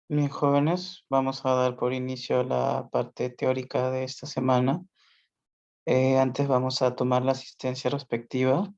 Bien, jóvenes, vamos a dar por inicio la parte teórica de esta semana. Antes vamos a tomar la asistencia respectiva.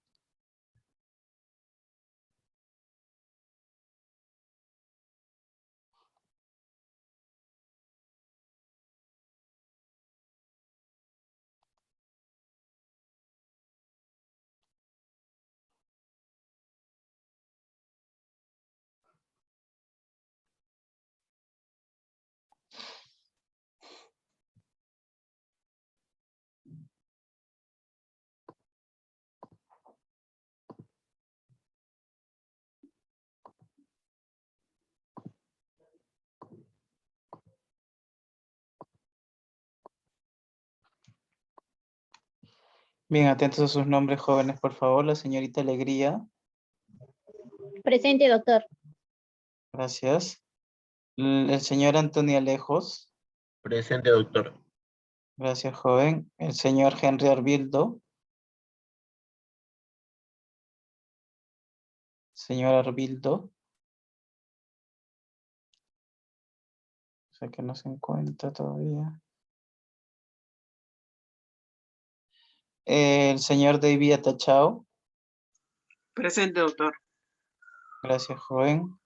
Bien, atentos a sus nombres, jóvenes, por favor. La señorita Alegría, Presente, doctor. gracias. El señor Antonio Alejos, Presente, doctor. gracias, joven. El señor Henry Arbildo, señor Arbildo, o sea que no se encuentra todavía. El señor David Atachao, Presente, doctor. gracias, joven.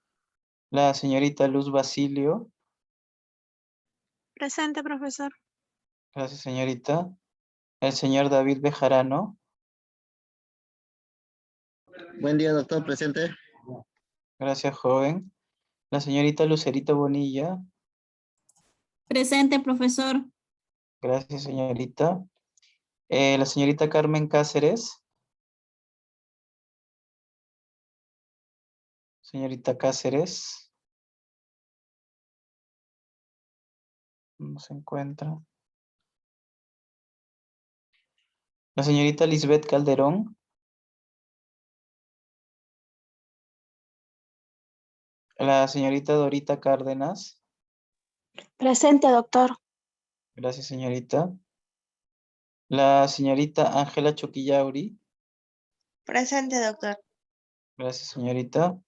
La señorita Luz Basilio, Presente, profesor. gracias, señorita. El señor David Bejarano, Buen día, doctor. Presente. gracias, joven. La señorita Lucerito Bonilla, Presente, profesor. gracias, señorita. La señorita Carmen Cáceres, señorita Cáceres, no se encuentra. La señorita Lisbeth Calderón, la señorita Dorita Cárdenas, Presente, doctor. gracias, señorita. La señorita Ángela Choquillauri, Presente, doctor. gracias, señorita.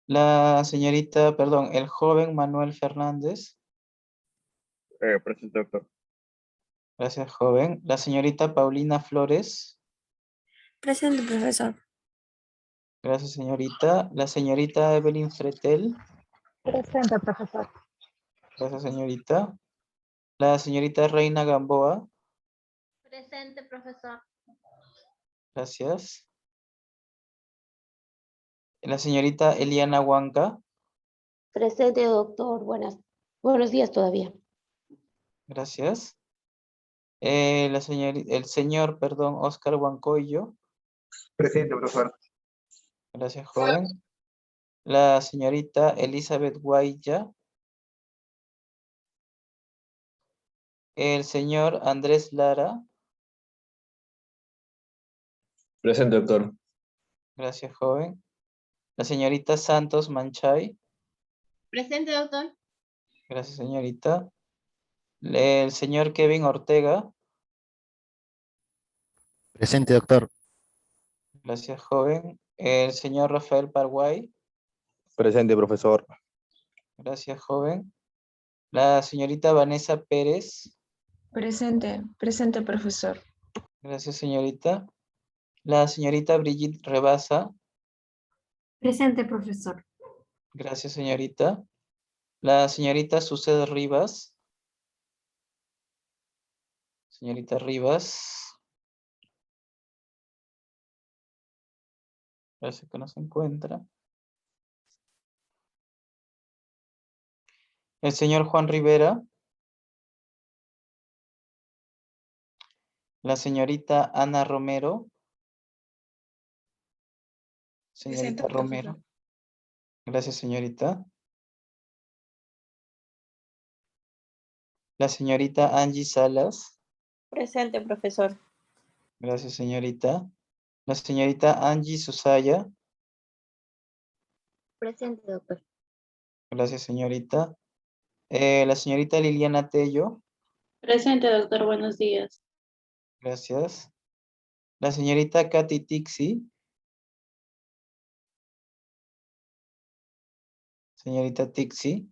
La señorita, perdón, el joven Manuel Fernández, Presente, doctor. gracias, joven. La señorita Paulina Flores, Presente, profesor. gracias, señorita. La señorita Evelyn Fretel, Presente, profesor. gracias, señorita. La señorita Reina Gamboa, Presente, profesor. gracias. La señorita Eliana Huanca, Presente, doctor. Buenos días todavía. gracias. El señor, perdón, Oscar Huancoyo, Presente, profesor. gracias, joven. La señorita Elizabeth Guaya, el señor Andrés Lara, Presente, doctor. gracias, joven. La señorita Santos Manchay, Presente, doctor. gracias, señorita. El señor Kevin Ortega, Presente, doctor. gracias, joven. El señor Rafael Paraguay, Presente, profesor. gracias, joven. La señorita Vanessa Pérez, Presente, profesor. gracias, señorita. La señorita Brigitte Rebasa, Presente, profesor. gracias, señorita. La señorita Suced Rivas, señorita Rivas, parece que no se encuentra. El señor Juan Rivera, la señorita Ana Romero, señorita Presente, Romero, gracias, señorita. La señorita Angie Salas, Presente, profesor. gracias, señorita. La señorita Angie Susaya, Presente, doctor. gracias, señorita. La señorita Liliana Tello, Presente, doctor. Buenos días. gracias. La señorita Katy Tixi, Señorita Tixi.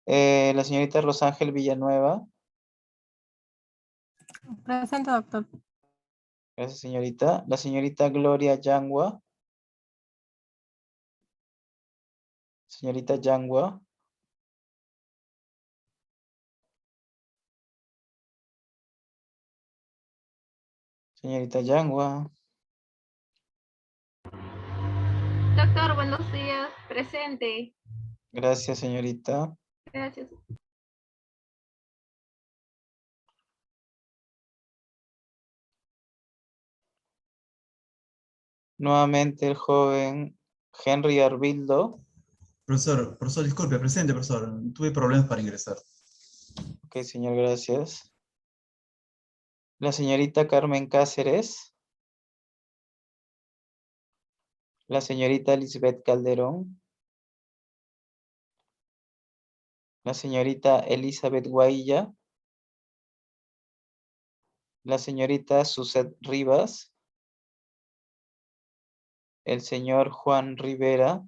La señorita Rosángel Villanueva. Presente, doctor. Gracias, señorita. La señorita Gloria Yangua. Señorita Yangua. Señorita Yangua. Doctor, buenos días. Presente. Gracias, señorita. Gracias. Nuevamente el joven Henry Arbildo. Profesor, disculpe, presente, profesor. Tuve problemas para ingresar. Ok, señor, gracias. La señorita Carmen Cáceres. La señorita Lisbeth Calderón. La señorita Elizabeth Guailla. La señorita Suzette Rivas. El señor Juan Rivera.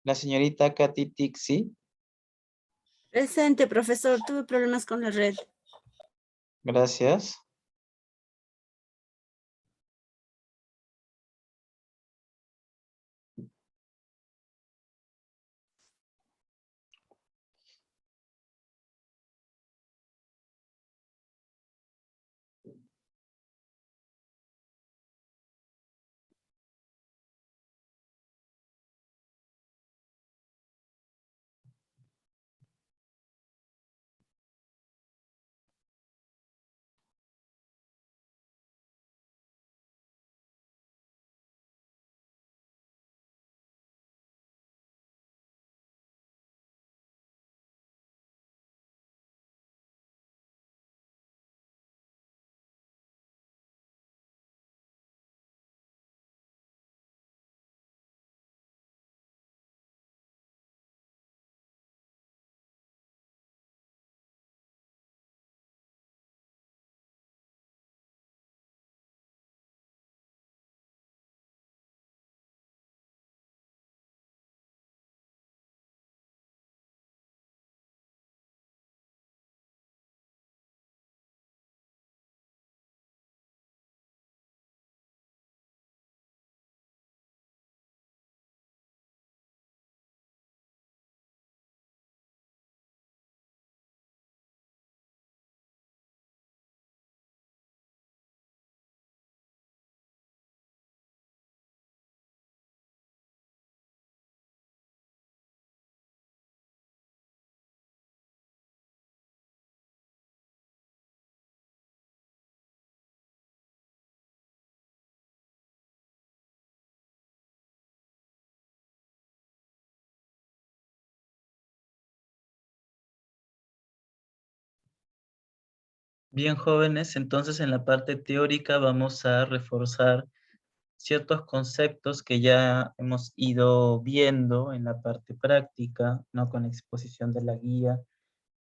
La señorita Katy Tixi. Presente, profesor. Tuve problemas con la red. Gracias. Bien, jóvenes, entonces en la parte teórica vamos a reforzar ciertos conceptos que ya hemos ido viendo en la parte práctica, ¿no? Con la exposición de la guía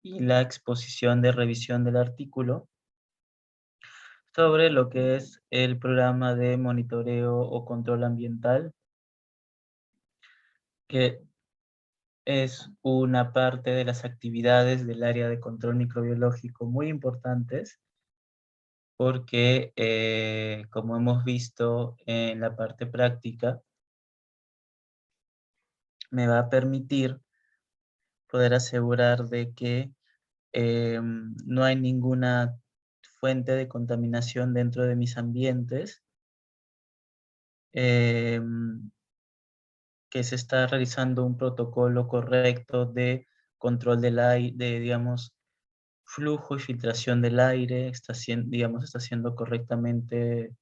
y la exposición de revisión del artículo, sobre lo que es el programa de monitoreo o control ambiental, que es una parte de las actividades del área de control microbiológico muy importantes, porque como hemos visto en la parte práctica, me va a permitir poder asegurar de que no hay ninguna fuente de contaminación dentro de mis ambientes, que se está realizando un protocolo correcto de control del aire, de, digamos, flujo y filtración del aire, está siendo correctamente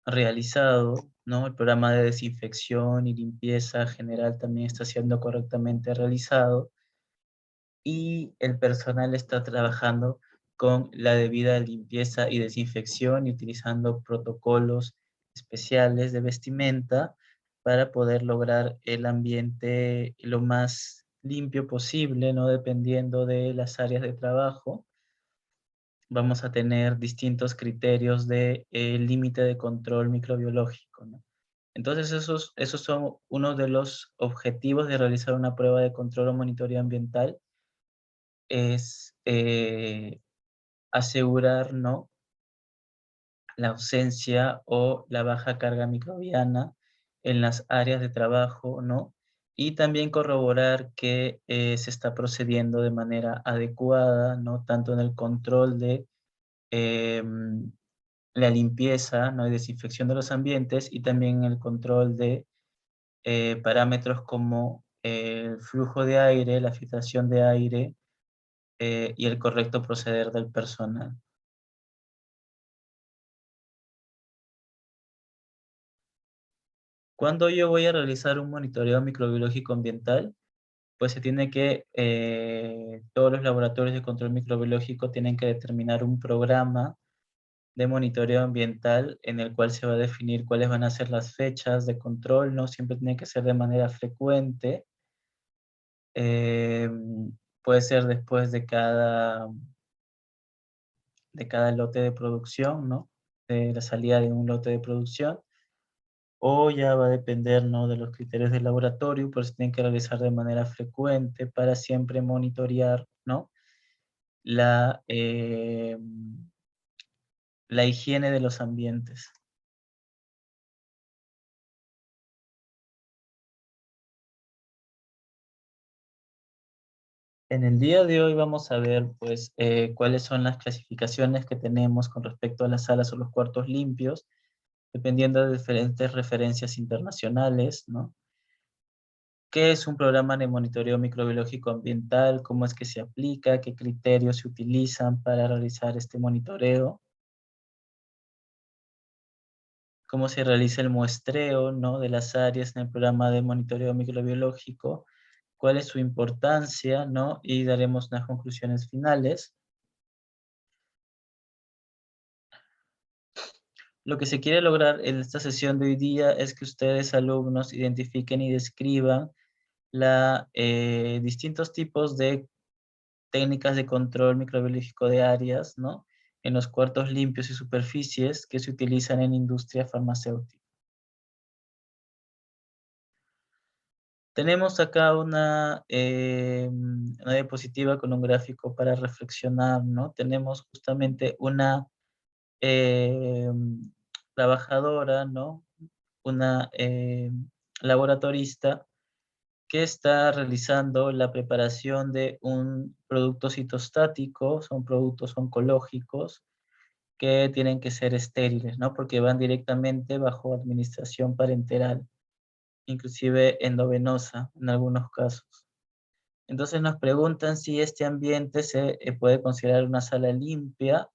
realizado, ¿no? El programa de desinfección y limpieza general también está siendo correctamente realizado, y el personal está trabajando con la debida limpieza y desinfección y utilizando protocolos especiales de vestimenta para poder lograr el ambiente lo más limpio posible, ¿no? Dependiendo de las áreas de trabajo, vamos a tener distintos criterios de límite de control microbiológico, ¿no? Entonces, esos son uno de los objetivos de realizar una prueba de control o monitoreo ambiental, es asegurar, ¿no?, la ausencia o la baja carga microbiana en las áreas de trabajo, ¿no? Y también corroborar que se está procediendo de manera adecuada, ¿no? Tanto en el control de la limpieza, ¿no?, y desinfección de los ambientes, y también el control de parámetros como el flujo de aire, la filtración de aire y el correcto proceder del personal. Cuando yo voy a realizar un monitoreo microbiológico ambiental, pues se tiene que, todos los laboratorios de control microbiológico tienen que determinar un programa de monitoreo ambiental en el cual se va a definir cuáles van a ser las fechas de control, ¿no? Siempre tiene que ser de manera frecuente. Puede ser después de cada lote de producción, ¿no? De la salida de un lote de producción, o ya va a depender, ¿no?, de los criterios del laboratorio, pues se tienen que realizar de manera frecuente para siempre monitorear, ¿no?, la, la higiene de los ambientes. En el día de hoy vamos a ver, pues, cuáles son las clasificaciones que tenemos con respecto a las salas o los cuartos limpios, dependiendo de diferentes referencias internacionales, ¿no? ¿Qué es un programa de monitoreo microbiológico ambiental? ¿Cómo es que se aplica? ¿Qué criterios se utilizan para realizar este monitoreo? ¿Cómo se realiza el muestreo, ¿no?, de las áreas en el programa de monitoreo microbiológico? ¿Cuál es su importancia, no? Y daremos unas conclusiones finales. Lo que se quiere lograr en esta sesión de hoy día es que ustedes, alumnos, identifiquen y describan distintos tipos de técnicas de control microbiológico de áreas, ¿no?, en los cuartos limpios y superficies que se utilizan en industria farmacéutica. Tenemos acá una diapositiva con un gráfico para reflexionar, ¿no? Tenemos justamente una trabajadora, ¿no?, una laboratorista que está realizando la preparación de un producto citostático, son productos oncológicos que tienen que ser estériles, ¿no?, porque van directamente bajo administración parenteral, inclusive endovenosa en algunos casos. Entonces nos preguntan si este ambiente se puede considerar una sala limpia,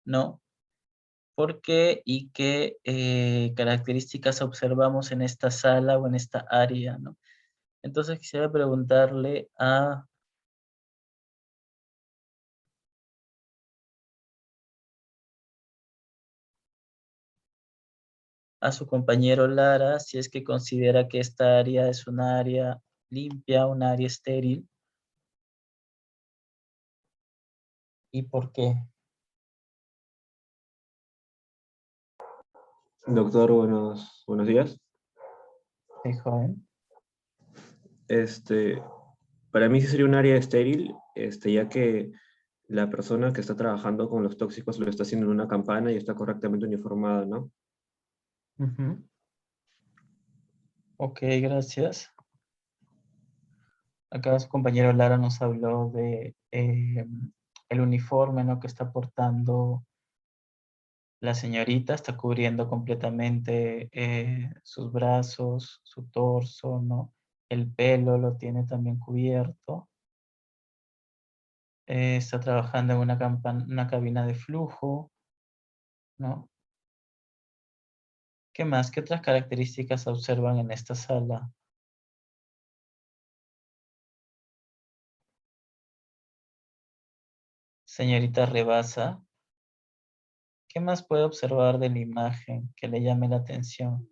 ¿no? ¿Por qué y qué características observamos en esta sala o en esta área, ¿no? Entonces quisiera preguntarle a su compañero Lara si es que considera que esta área es un área limpia, un área estéril, y por qué. Doctor, buenos días. Sí, joven. Para mí sí sería un área estéril, ya que la persona que está trabajando con los tóxicos lo está haciendo en una campana y está correctamente uniformada, ¿no? Ujú. Ok, gracias. Acá su compañero Lara nos habló de el uniforme, ¿no?, que está portando la señorita, está cubriendo completamente sus brazos, su torso, ¿no? El pelo lo tiene también cubierto. Está trabajando en una cabina de flujo, ¿no? ¿Qué más? ¿Qué otras características observan en esta sala? Señorita Rebasa, ¿qué más puede observar de la imagen que le llame la atención?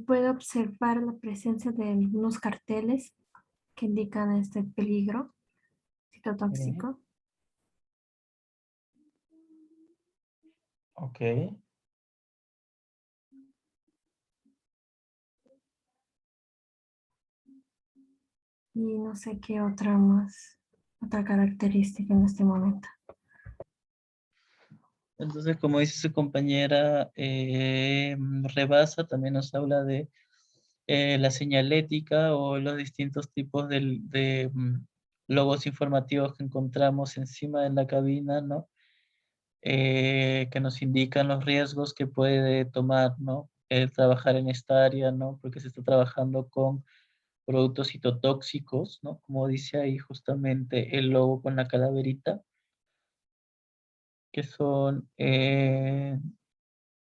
Puedo observar la presencia de unos carteles que indican este peligro. citotóxico. Ok. Y no sé qué otra más, otra característica en este momento. Entonces, como dice su compañera, Rebasa también nos habla de la señalética o los distintos tipos de logos informativos que encontramos encima de la cabina, ¿no? Que nos indican los riesgos que puede tomar, ¿no? El trabajar en esta área, ¿no? Porque se está trabajando con productos citotóxicos, ¿no? Como dice ahí justamente el logo con la calaverita, que son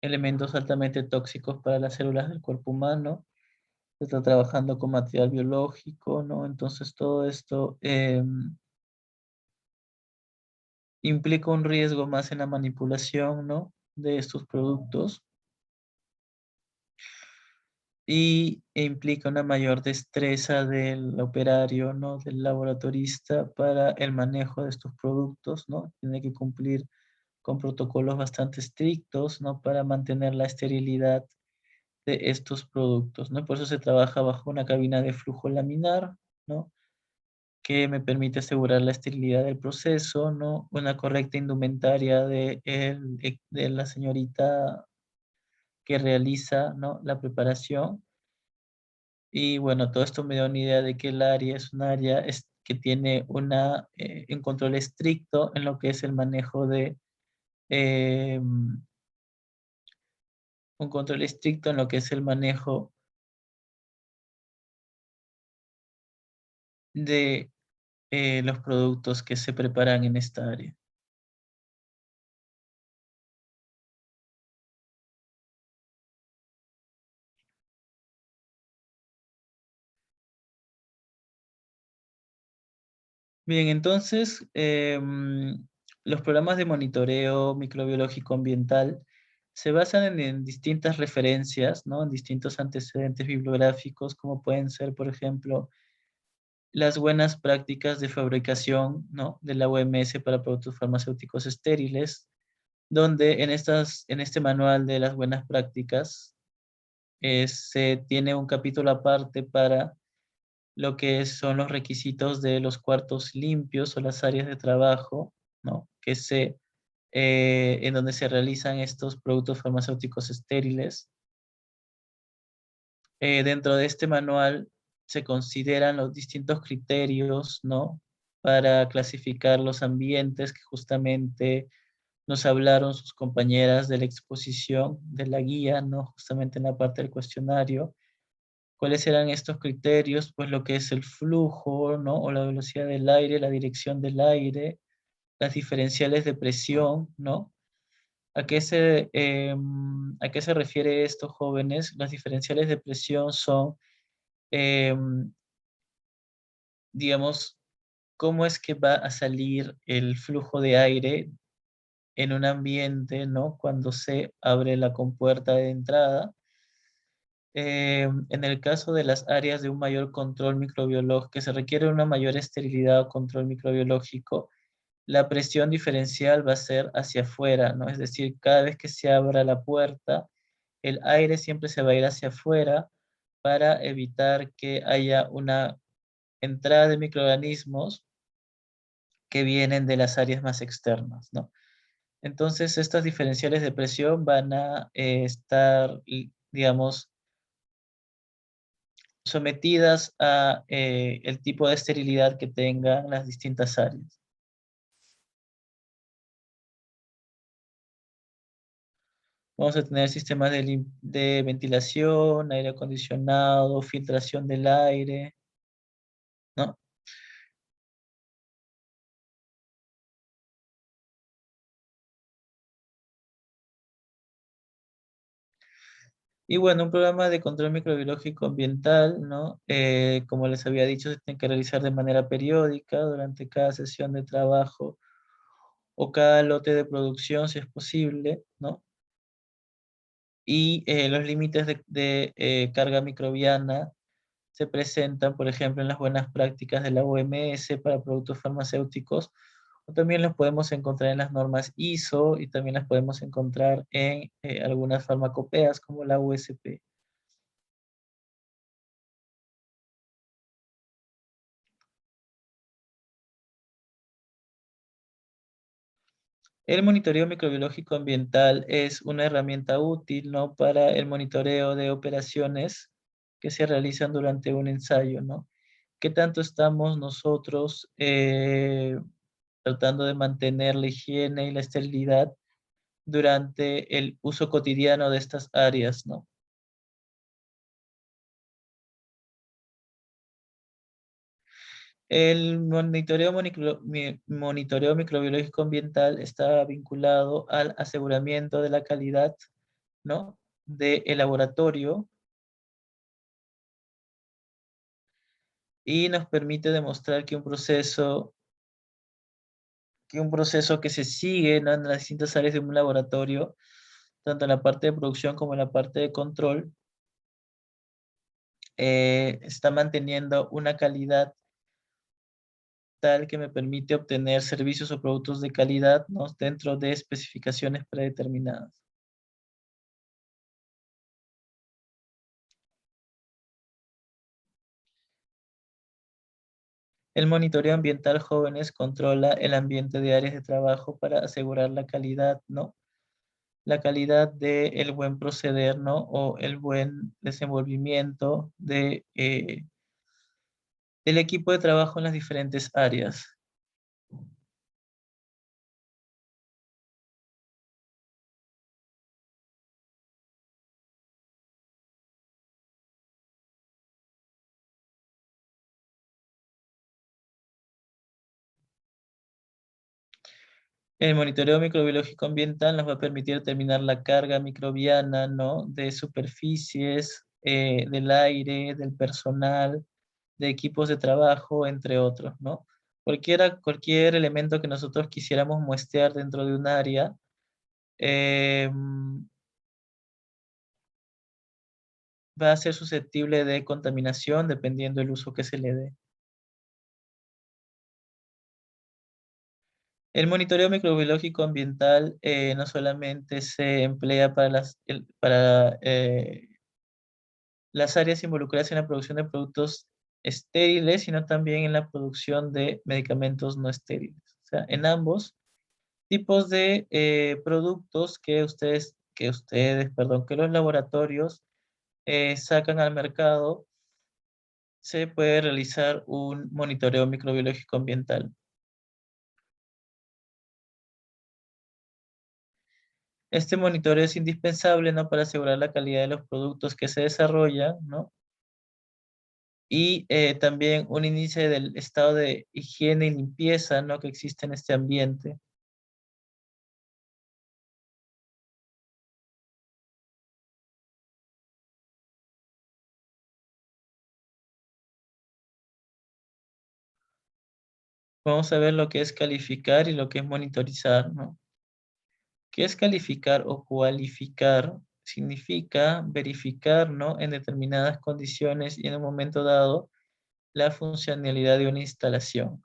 elementos altamente tóxicos para las células del cuerpo humano. Se está trabajando con material biológico, ¿no? Entonces todo esto implica un riesgo más en la manipulación, ¿no? De estos productos e implica una mayor destreza del operario, ¿no? Del laboratorista para el manejo de estos productos, ¿no? Tiene que cumplir con protocolos bastante estrictos, ¿no? Para mantener la esterilidad de estos productos, ¿no? Por eso se trabaja bajo una cabina de flujo laminar, ¿no? Que me permite asegurar la esterilidad del proceso, ¿no? Una correcta indumentaria de la señorita que realiza, ¿no? La preparación. Y bueno, todo esto me da una idea de que el área es un área que tiene un control estricto en lo que es el manejo eh, un control estricto en lo que es el manejo de los productos que se preparan en esta área. Bien, entonces, los programas de monitoreo microbiológico ambiental se basan en distintas referencias, ¿no? En distintos antecedentes bibliográficos, como pueden ser, por ejemplo, las buenas prácticas de fabricación, ¿no? De la OMS para productos farmacéuticos estériles, donde en este manual de las buenas prácticas se tiene un capítulo aparte para lo que son los requisitos de los cuartos limpios o las áreas de trabajo, ¿no? En donde se realizan estos productos farmacéuticos estériles. Dentro de este manual se consideran los distintos criterios, ¿no? Para clasificar los ambientes que justamente nos hablaron sus compañeras de la exposición, de la guía, ¿no? Justamente en la parte del cuestionario. ¿Cuáles eran estos criterios? Pues lo que es el flujo, ¿no? O la velocidad del aire, la dirección del aire, las diferenciales de presión, ¿no? ¿A qué se refiere esto, jóvenes? Las diferenciales de presión son, digamos, cómo es que va a salir el flujo de aire en un ambiente, ¿no? Cuando se abre la compuerta de entrada. En el caso de las áreas de un mayor control microbiológico, que se requiere una mayor esterilidad o control microbiológico, la presión diferencial va a ser hacia afuera, ¿no? Es decir, cada vez que se abra la puerta, el aire siempre se va a ir hacia afuera para evitar que haya una entrada de microorganismos que vienen de las áreas más externas, ¿no? Entonces, estas diferenciales de presión van a estar, digamos, sometidas a el tipo de esterilidad que tengan las distintas áreas. Vamos a tener sistemas de ventilación, aire acondicionado, filtración del aire, ¿no? Y bueno, un programa de control microbiológico ambiental, ¿no? Como les había dicho, se tiene que realizar de manera periódica durante cada sesión de trabajo o cada lote de producción, si es posible, ¿no? Y los límites de carga microbiana se presentan, por ejemplo, en las buenas prácticas de la OMS para productos farmacéuticos, o también los podemos encontrar en las normas ISO y también las podemos encontrar en algunas farmacopeas como la USP. El monitoreo microbiológico ambiental es una herramienta útil, ¿no?, para el monitoreo de operaciones que se realizan durante un ensayo, ¿no? ¿Qué tanto estamos nosotros tratando de mantener la higiene y la esterilidad durante el uso cotidiano de estas áreas, ¿no? El monitoreo microbiológico ambiental está vinculado al aseguramiento de la calidad, ¿no?, del laboratorio, y nos permite demostrar que un proceso que se sigue, ¿no?, en las distintas áreas de un laboratorio, tanto en la parte de producción como en la parte de control, está manteniendo una calidad tal que me permite obtener servicios o productos de calidad, ¿no?, dentro de especificaciones predeterminadas. El monitoreo ambiental jóvenes controla el ambiente de áreas de trabajo para asegurar la calidad, ¿no? La calidad del buen proceder, ¿no? O el buen desenvolvimiento del equipo de trabajo en las diferentes áreas. El monitoreo microbiológico ambiental nos va a permitir determinar la carga microbiana, ¿no?, de superficies, del aire, del personal, de equipos de trabajo, entre otros, ¿no? Cualquier elemento que nosotros quisiéramos muestrear dentro de un área, va a ser susceptible de contaminación dependiendo del uso que se le dé. El monitoreo microbiológico ambiental no solamente se emplea para las áreas involucradas en la producción de productos estériles, sino también en la producción de medicamentos no estériles. O sea, en ambos tipos de productos que los laboratorios sacan al mercado, se puede realizar un monitoreo microbiológico ambiental. Este monitoreo es indispensable, ¿no?, para asegurar la calidad de los productos que se desarrollan, ¿no? Y también un índice del estado de higiene y limpieza, ¿no?, que existe en este ambiente. Vamos a ver lo que es calificar y lo que es monitorizar, ¿no? ¿Qué es calificar o cualificar? Significa verificar, ¿no?, en determinadas condiciones y en un momento dado la funcionalidad de una instalación.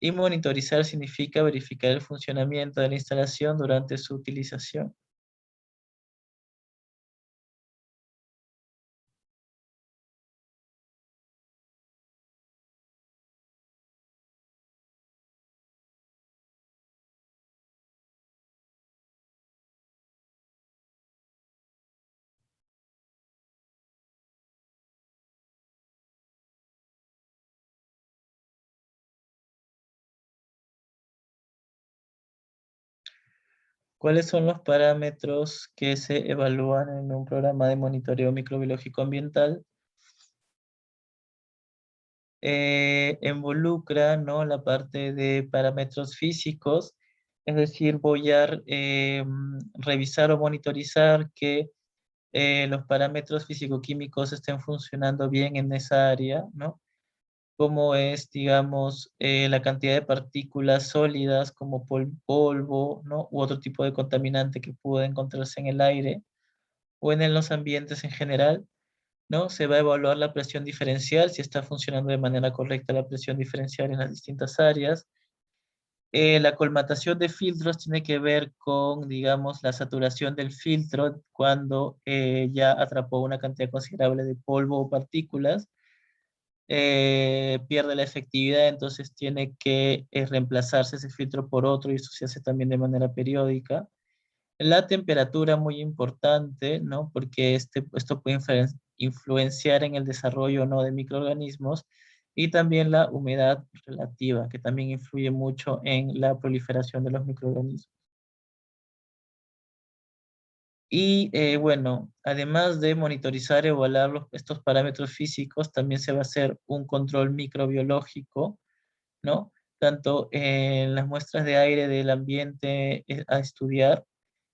Y monitorizar significa verificar el funcionamiento de la instalación durante su utilización. ¿Cuáles son los parámetros que se evalúan en un programa de monitoreo microbiológico ambiental? Involucra, ¿no?, la parte de parámetros físicos, es decir, voy a revisar o monitorizar que los parámetros físico-químicos estén funcionando bien en esa área, ¿no? Como es, digamos, la cantidad de partículas sólidas como polvo, ¿no?, u otro tipo de contaminante que puede encontrarse en el aire o en los ambientes en general. ¿no? Se va a evaluar la presión diferencial, si está funcionando de manera correcta la presión diferencial en las distintas áreas. La colmatación de filtros tiene que ver con, digamos, la saturación del filtro cuando ya atrapó una cantidad considerable de polvo o partículas. Pierde la efectividad, entonces tiene que reemplazarse ese filtro por otro y eso se hace también de manera periódica. La temperatura muy importante, ¿no? Porque esto puede influenciar en el desarrollo o no de microorganismos y también la humedad relativa, que también influye mucho en la proliferación de los microorganismos. Y bueno, además de monitorizar y evaluar estos parámetros físicos, también se va a hacer un control microbiológico, ¿no? Tanto en las muestras de aire del ambiente a estudiar,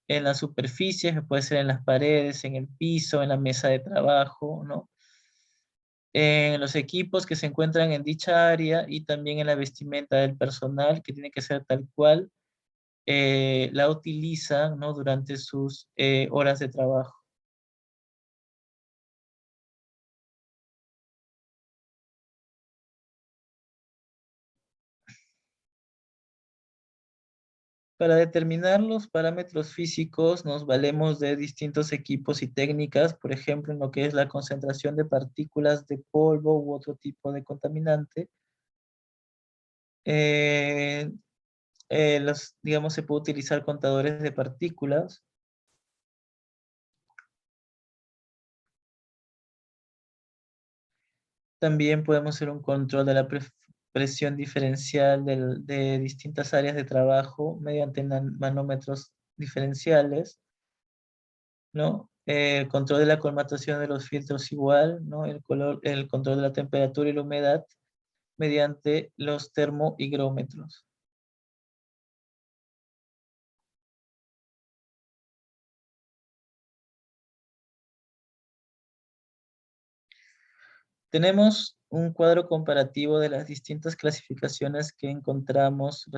en las superficies, que puede ser en las paredes, en el piso, en la mesa de trabajo, ¿no? En los equipos que se encuentran en dicha área y también en la vestimenta del personal, que tiene que ser tal cual la utilizan, ¿no? Durante sus horas de trabajo. Para determinar los parámetros físicos nos valemos de distintos equipos y técnicas, por ejemplo, en lo que es la concentración de partículas de polvo u otro tipo de contaminante. Eh, digamos, se puede utilizar contadores de partículas. También podemos hacer un control de la presión diferencial de distintas áreas de trabajo mediante manómetros diferenciales, ¿no? El control de la colmatación de los filtros igual, ¿no? El control de la temperatura y la humedad mediante los termohigrómetros. Tenemos un cuadro comparativo de las distintas clasificaciones que encontramos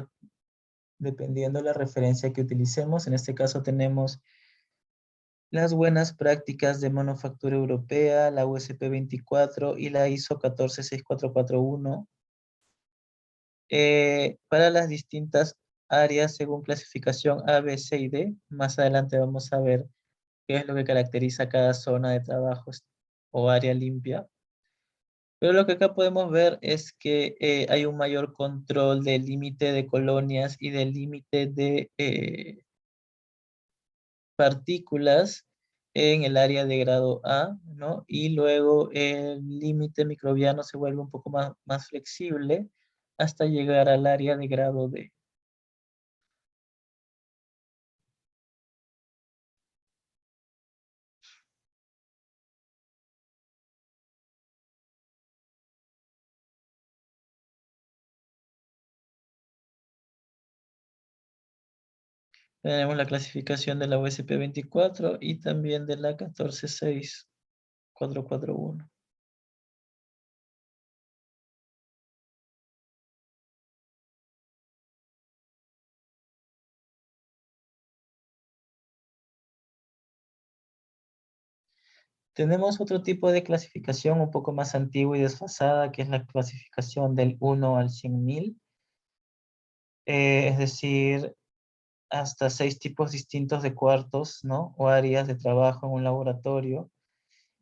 dependiendo de la referencia que utilicemos. En este caso tenemos las buenas prácticas de manufactura europea, la USP 24 y la ISO 1464441. Para las distintas áreas según clasificación A, B, C y D. Más adelante vamos a ver qué es lo que caracteriza cada zona de trabajo o área limpia. Pero lo que acá podemos ver es que hay un mayor control del límite de colonias y del límite de partículas en el área de grado A, ¿no? Y luego el límite microbiano se vuelve un poco más flexible hasta llegar al área de grado D. Tenemos la clasificación de la USP 24 y también de la 1464441. Tenemos otro tipo de clasificación un poco más antigua y desfasada, que es la clasificación del 1 al 100.000. Es decir, hasta 6 tipos distintos de cuartos, ¿no? O áreas de trabajo en un laboratorio,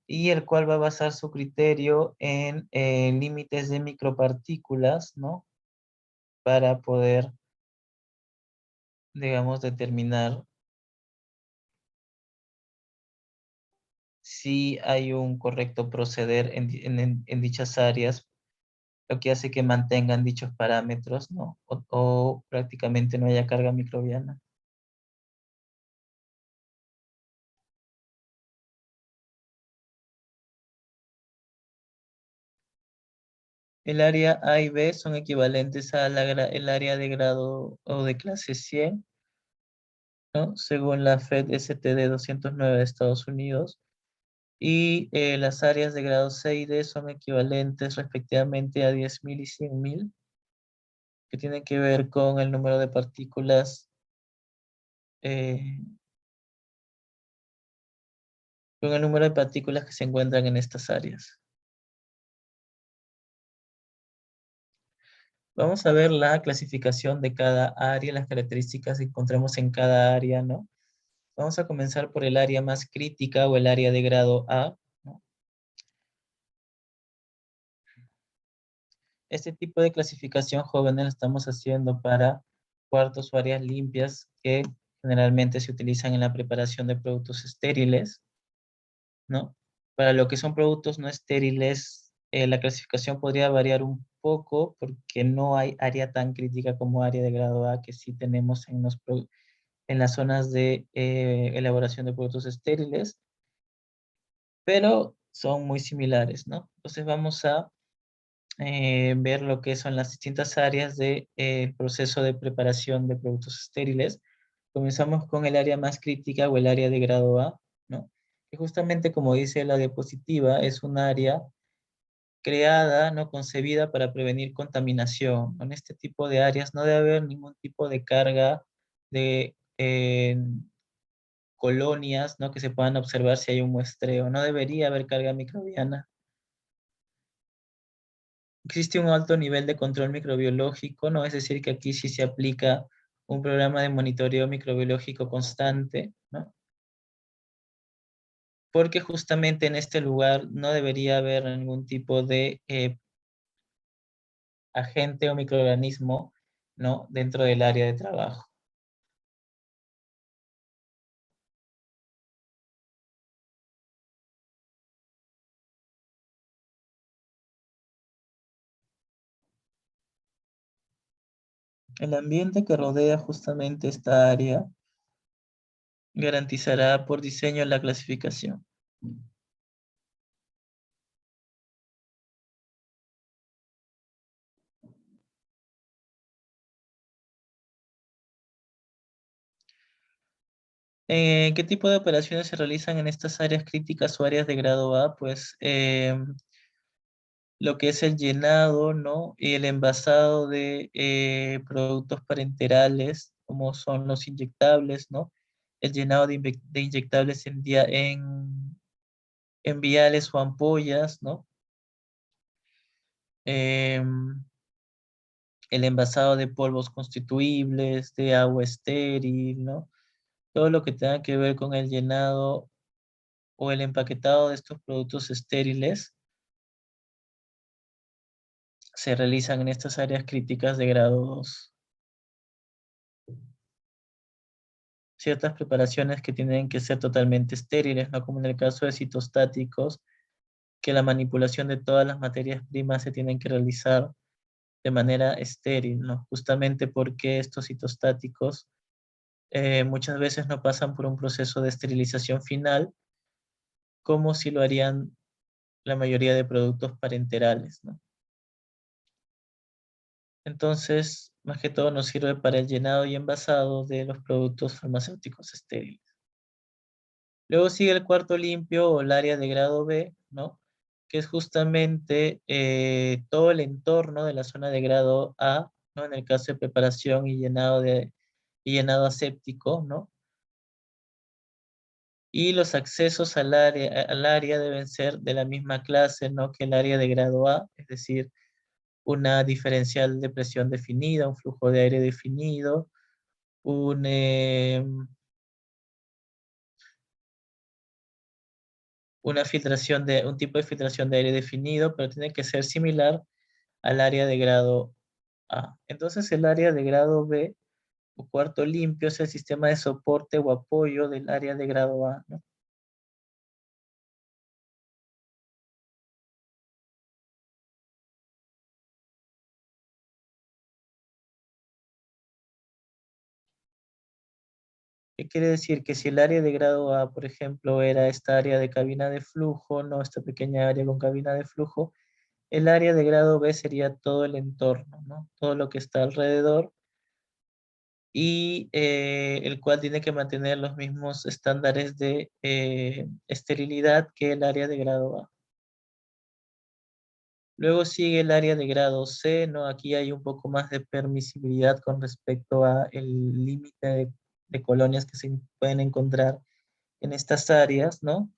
y el cual va a basar su criterio en límites de micropartículas, ¿no? Para poder, digamos, determinar si hay un correcto proceder en dichas áreas, lo que hace que mantengan dichos parámetros, ¿no? O prácticamente no haya carga microbiana. El área A y B son equivalentes a el área de grado o de clase 100, ¿no? Según la FED STD 209 de Estados Unidos. Y las áreas de grado C y D son equivalentes respectivamente a 10.000 y 100.000, que tienen que ver con el número de partículas con el número de partículas que se encuentran en estas áreas. Vamos a ver la clasificación de cada área, las características que encontramos en cada área, ¿no? Vamos a comenzar por el área más crítica o el área de grado A, ¿no? Este tipo de clasificación, jóvenes, la estamos haciendo para cuartos o áreas limpias que generalmente se utilizan en la preparación de productos estériles, ¿no? Para lo que son productos no estériles, la clasificación podría variar un poco porque no hay área tan crítica como área de grado A que sí tenemos en las zonas de elaboración de productos estériles, pero son muy similares, ¿no? Entonces vamos a ver lo que son las distintas áreas del proceso de preparación de productos estériles. Comenzamos con el área más crítica o el área de grado A, ¿no? Que justamente como dice la diapositiva, es un área creada, no concebida para prevenir contaminación. En este tipo de áreas no debe haber ningún tipo de carga de colonias, ¿no? Que se puedan observar si hay un muestreo. No debería haber carga microbiana. Existe un alto nivel de control microbiológico, ¿no? Es decir, que aquí sí se aplica un programa de monitoreo microbiológico constante, ¿no? Porque justamente en este lugar no debería haber ningún tipo de agente o microorganismo, ¿no? Dentro del área de trabajo. El ambiente que rodea justamente esta área garantizará por diseño la clasificación. ¿Qué tipo de operaciones se realizan en estas áreas críticas o áreas de grado A? Pues lo que es el llenado, ¿no? Y el envasado de productos parenterales, como son los inyectables, ¿no? El llenado de inyectables en viales o ampollas, ¿no? El envasado de polvos constituibles, de agua estéril, ¿no? Todo lo que tenga que ver con el llenado o el empaquetado de estos productos estériles se realizan en estas áreas críticas de grado 2. Ciertas preparaciones que tienen que ser totalmente estériles, ¿no? Como en el caso de citostáticos, que la manipulación de todas las materias primas se tienen que realizar de manera estéril, ¿no? Justamente porque estos citostáticos muchas veces no pasan por un proceso de esterilización final, como si lo harían la mayoría de productos parenterales, ¿no? Entonces, más que todo nos sirve para el llenado y envasado de los productos farmacéuticos estériles. Luego sigue el cuarto limpio o el área de grado B, ¿no? Que es justamente todo el entorno de la zona de grado A, ¿no? En el caso de preparación y llenado aséptico, ¿no? Y los accesos al área deben ser de la misma clase, ¿no? Que el área de grado A, es decir, una diferencial de presión definida, un flujo de aire definido, un un tipo de filtración de aire definido, pero tiene que ser similar al área de grado A. Entonces el área de grado B o cuarto limpio es el sistema de soporte o apoyo del área de grado A, ¿no? ¿Qué quiere decir? Que si el área de grado A, por ejemplo, era esta área de cabina de flujo, ¿no? Esta pequeña área con cabina de flujo, el área de grado B sería todo el entorno, ¿no? Todo lo que está alrededor y el cual tiene que mantener los mismos estándares de esterilidad que el área de grado A. Luego sigue el área de grado C, ¿no? Aquí hay un poco más de permisibilidad con respecto a el límite de colonias que se pueden encontrar en estas áreas, ¿no?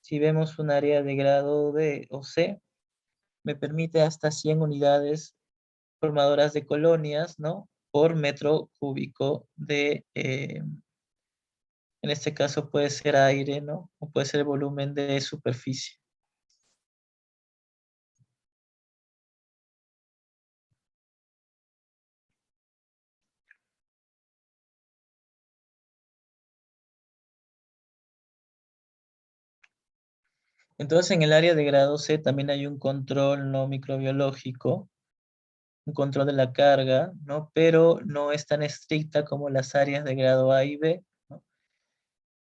si vemos un área de grado D o C, me permite hasta 100 unidades formadoras de colonias, ¿no? Por metro cúbico de, en este caso puede ser aire, ¿no? O puede ser volumen de superficie. Entonces, en el área de grado C también hay un control no microbiológico, un control de la carga, ¿no? Pero no es tan estricta como las áreas de grado A y B, ¿no?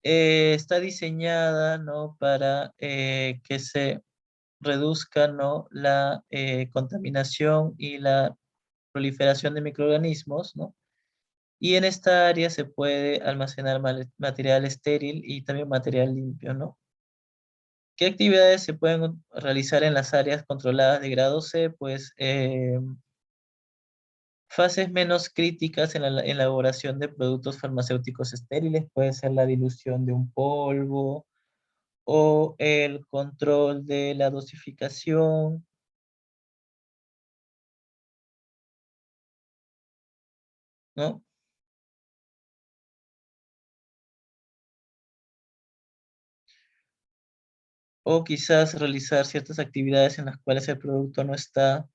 Está diseñada, ¿no? Para que se reduzca, ¿no? La contaminación y la proliferación de microorganismos, ¿no? Y en esta área se puede almacenar material estéril y también material limpio, ¿no? ¿Qué actividades se pueden realizar en las áreas controladas de grado C? Pues fases menos críticas en la elaboración de productos farmacéuticos estériles, puede ser la dilución de un polvo o el control de la dosificación, ¿no? O quizás realizar ciertas actividades en las cuales el producto no está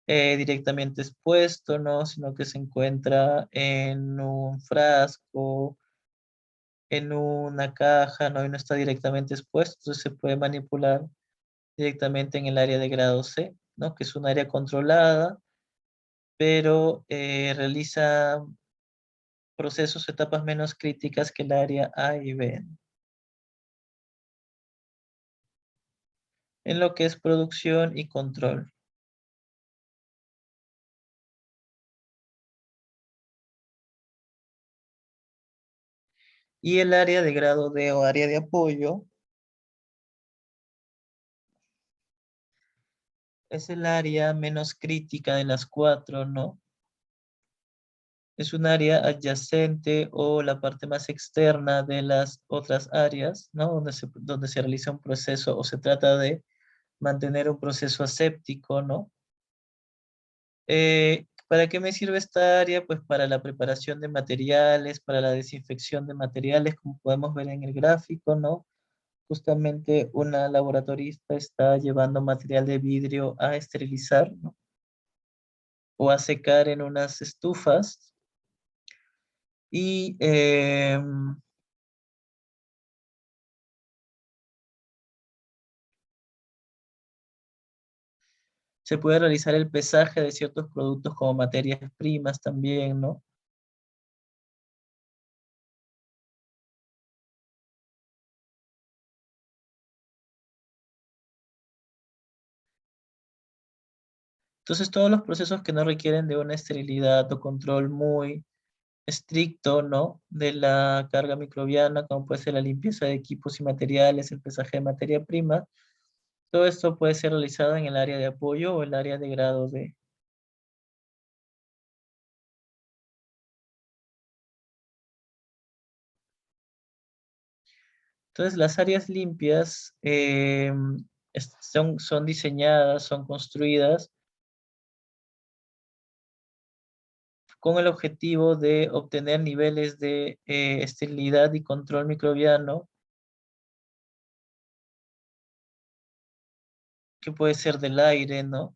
directamente expuesto, ¿no? Sino que se encuentra en un frasco, en una caja, ¿no? Y no está directamente expuesto, entonces se puede manipular directamente en el área de grado C, ¿no? Que es un área controlada, pero realiza procesos, etapas menos críticas que el área A y B, ¿no? En lo que es producción y control. Y el área de grado D o área de apoyo es el área menos crítica de las cuatro, ¿no? Es un área adyacente o la parte más externa de las otras áreas, ¿no? Donde se realiza un proceso o se trata de mantener un proceso aséptico, ¿no? ¿Para qué me sirve esta área? Pues para la preparación de materiales, para la desinfección de materiales, como podemos ver en el gráfico, ¿no? Justamente una laboratorista está llevando material de vidrio a esterilizar, ¿no? O a secar en unas estufas. Y se puede realizar el pesaje de ciertos productos como materias primas también, ¿no? Entonces todos los procesos que no requieren de una esterilidad o control muy estricto, ¿no? De la carga microbiana, como puede ser la limpieza de equipos y materiales, el pesaje de materia prima, todo esto puede ser realizado en el área de apoyo o el área de grado D. Entonces las áreas limpias son diseñadas, son construidas con el objetivo de obtener niveles de esterilidad y control microbiano, que puede ser del aire, ¿no?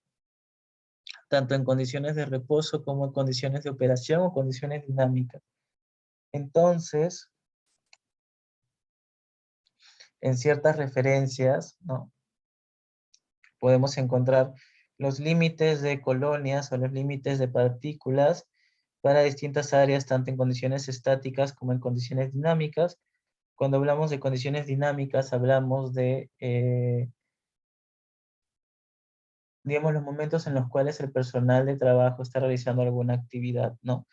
Tanto en condiciones de reposo como en condiciones de operación o condiciones dinámicas. Entonces, en ciertas referencias, ¿no? Podemos encontrar los límites de colonias o los límites de partículas para distintas áreas, tanto en condiciones estáticas como en condiciones dinámicas. Cuando hablamos de condiciones dinámicas, hablamos de, digamos, los momentos en los cuales el personal de trabajo está realizando alguna actividad, ¿no?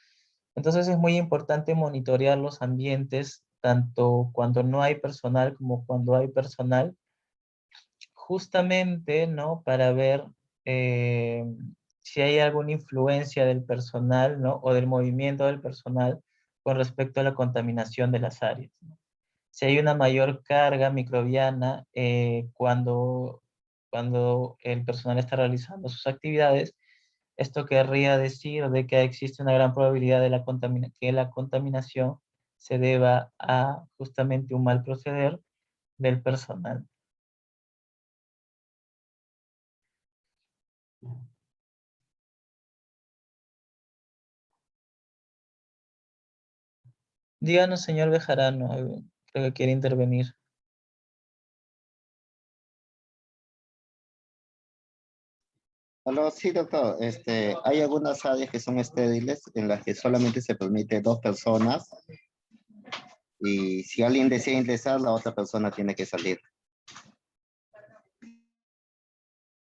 Entonces es muy importante monitorear los ambientes, tanto cuando no hay personal como cuando hay personal, justamente, ¿no? Para ver eh, si hay alguna influencia del personal, ¿no? O del movimiento del personal con respecto a la contaminación de las áreas, ¿no? Si hay una mayor carga microbiana cuando el personal está realizando sus actividades, esto querría decir de que existe una gran probabilidad de que la contaminación se deba a justamente un mal proceder del personal. Díganos, señor Bejarano, creo que quiere intervenir. Aló, sí, doctor. Hay algunas áreas que son estériles en las que solamente se permite 2 personas y si alguien desea ingresar, la otra persona tiene que salir.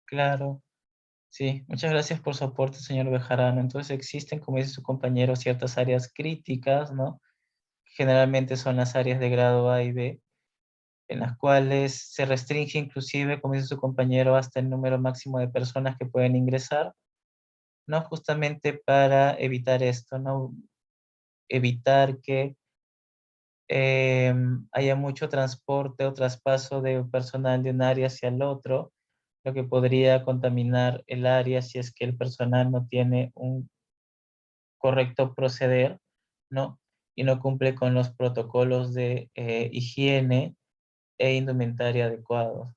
Claro, sí. Muchas gracias por su aporte, señor Bejarano. Entonces existen, como dice su compañero, ciertas áreas críticas, ¿no? Generalmente son las áreas de grado A y B, en las cuales se restringe inclusive, como dice su compañero, hasta el número máximo de personas que pueden ingresar, ¿no? Justamente para evitar esto, ¿no? Evitar que haya mucho transporte o traspaso de personal de un área hacia el otro, lo que podría contaminar el área si es que el personal no tiene un correcto proceder, ¿no? Y no cumple con los protocolos de higiene e indumentaria adecuados.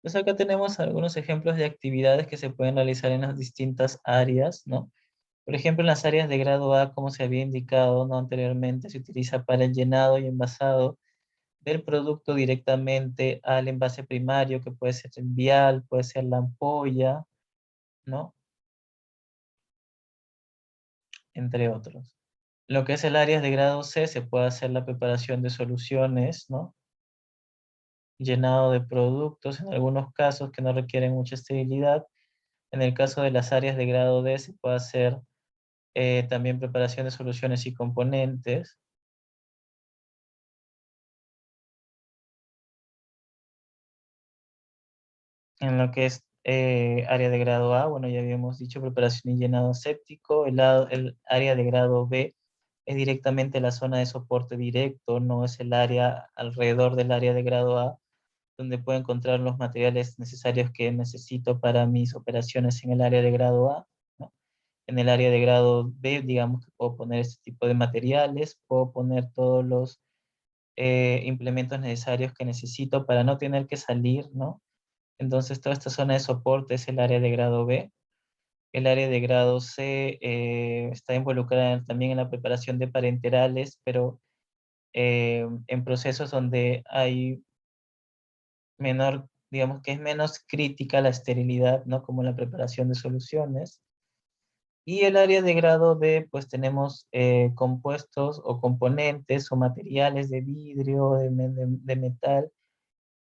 Pues acá tenemos algunos ejemplos de actividades que se pueden realizar en las distintas áreas, ¿no? Por ejemplo, en las áreas de grado A, como se había indicado, ¿no? Anteriormente, se utiliza para el llenado y envasado del producto directamente al envase primario, que puede ser el vial, puede ser la ampolla, ¿no? Entre otros. Lo que es el área de grado C, se puede hacer la preparación de soluciones, ¿no? Llenado de productos, en algunos casos que no requieren mucha esterilidad. En el caso de las áreas de grado D, se puede hacer también preparación de soluciones y componentes. En lo que es área de grado A, bueno, ya habíamos dicho preparación y llenado séptico. El área de grado B es directamente la zona de soporte directo, no es el área alrededor del área de grado A, donde puedo encontrar los materiales necesarios que necesito para mis operaciones en el área de grado A, ¿no? En el área de grado B, digamos que puedo poner este tipo de materiales, puedo poner todos los implementos necesarios que necesito para no tener que salir, ¿no? Entonces, toda esta zona de soporte es el área de grado B. El área de grado C está involucrada también en la preparación de parenterales, pero en procesos donde hay menor, digamos que es menos crítica la esterilidad, ¿no? Como la preparación de soluciones. Y el área de grado D, pues tenemos compuestos o componentes o materiales de vidrio, de metal,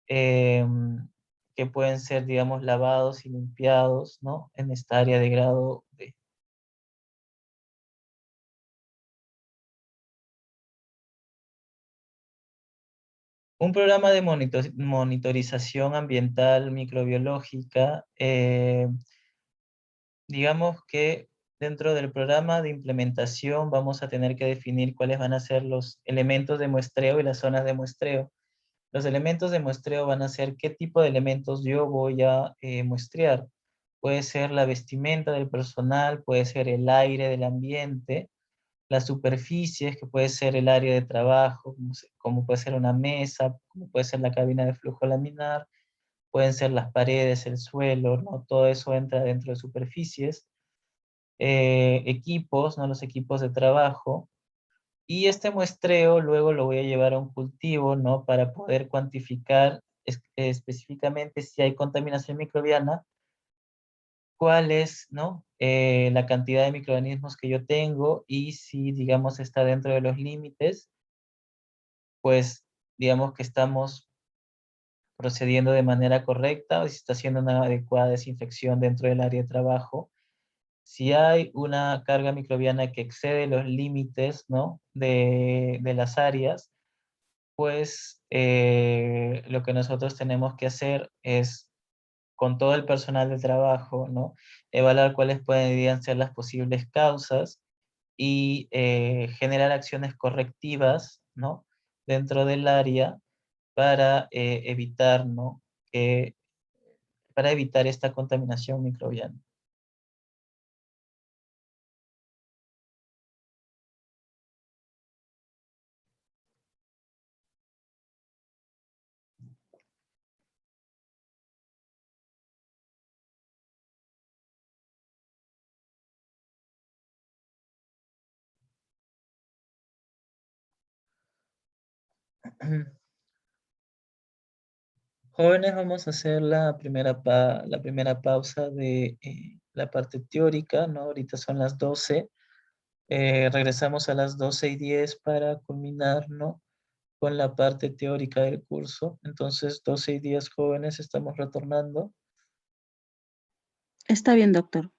que pueden ser, digamos, lavados y limpiados, ¿no? En esta área de grado D. Un programa de monitorización ambiental microbiológica, digamos que dentro del programa de implementación vamos a tener que definir cuáles van a ser los elementos de muestreo y las zonas de muestreo. Los elementos de muestreo van a ser qué tipo de elementos yo voy a muestrear. Puede ser la vestimenta del personal, puede ser el aire del ambiente, las superficies, que puede ser el área de trabajo, como puede ser una mesa, como puede ser la cabina de flujo laminar, pueden ser las paredes, el suelo, ¿no? Todo eso entra dentro de superficies. Equipos, ¿no? Los equipos de trabajo. Y este muestreo luego lo voy a llevar a un cultivo, ¿no? Para poder cuantificar específicamente si hay contaminación microbiana, cuál es, ¿no? La cantidad de microorganismos que yo tengo y si, digamos, está dentro de los límites, pues, digamos que estamos procediendo de manera correcta o si está haciendo una adecuada desinfección dentro del área de trabajo. Si hay una carga microbiana que excede los límites, ¿no? de las áreas, pues lo que nosotros tenemos que hacer es, con todo el personal de trabajo, ¿no? Evaluar cuáles podrían ser las posibles causas y generar acciones correctivas, ¿no? Dentro del área para evitar, ¿no? Para evitar esta contaminación microbiana. Jóvenes, vamos a hacer la primera pausa de la parte teórica, ¿no? Ahorita son las 12. Regresamos a las 12:10 para culminar, ¿no? Con la parte teórica del curso. Entonces, 12:10, jóvenes, estamos retornando. Está bien, doctor.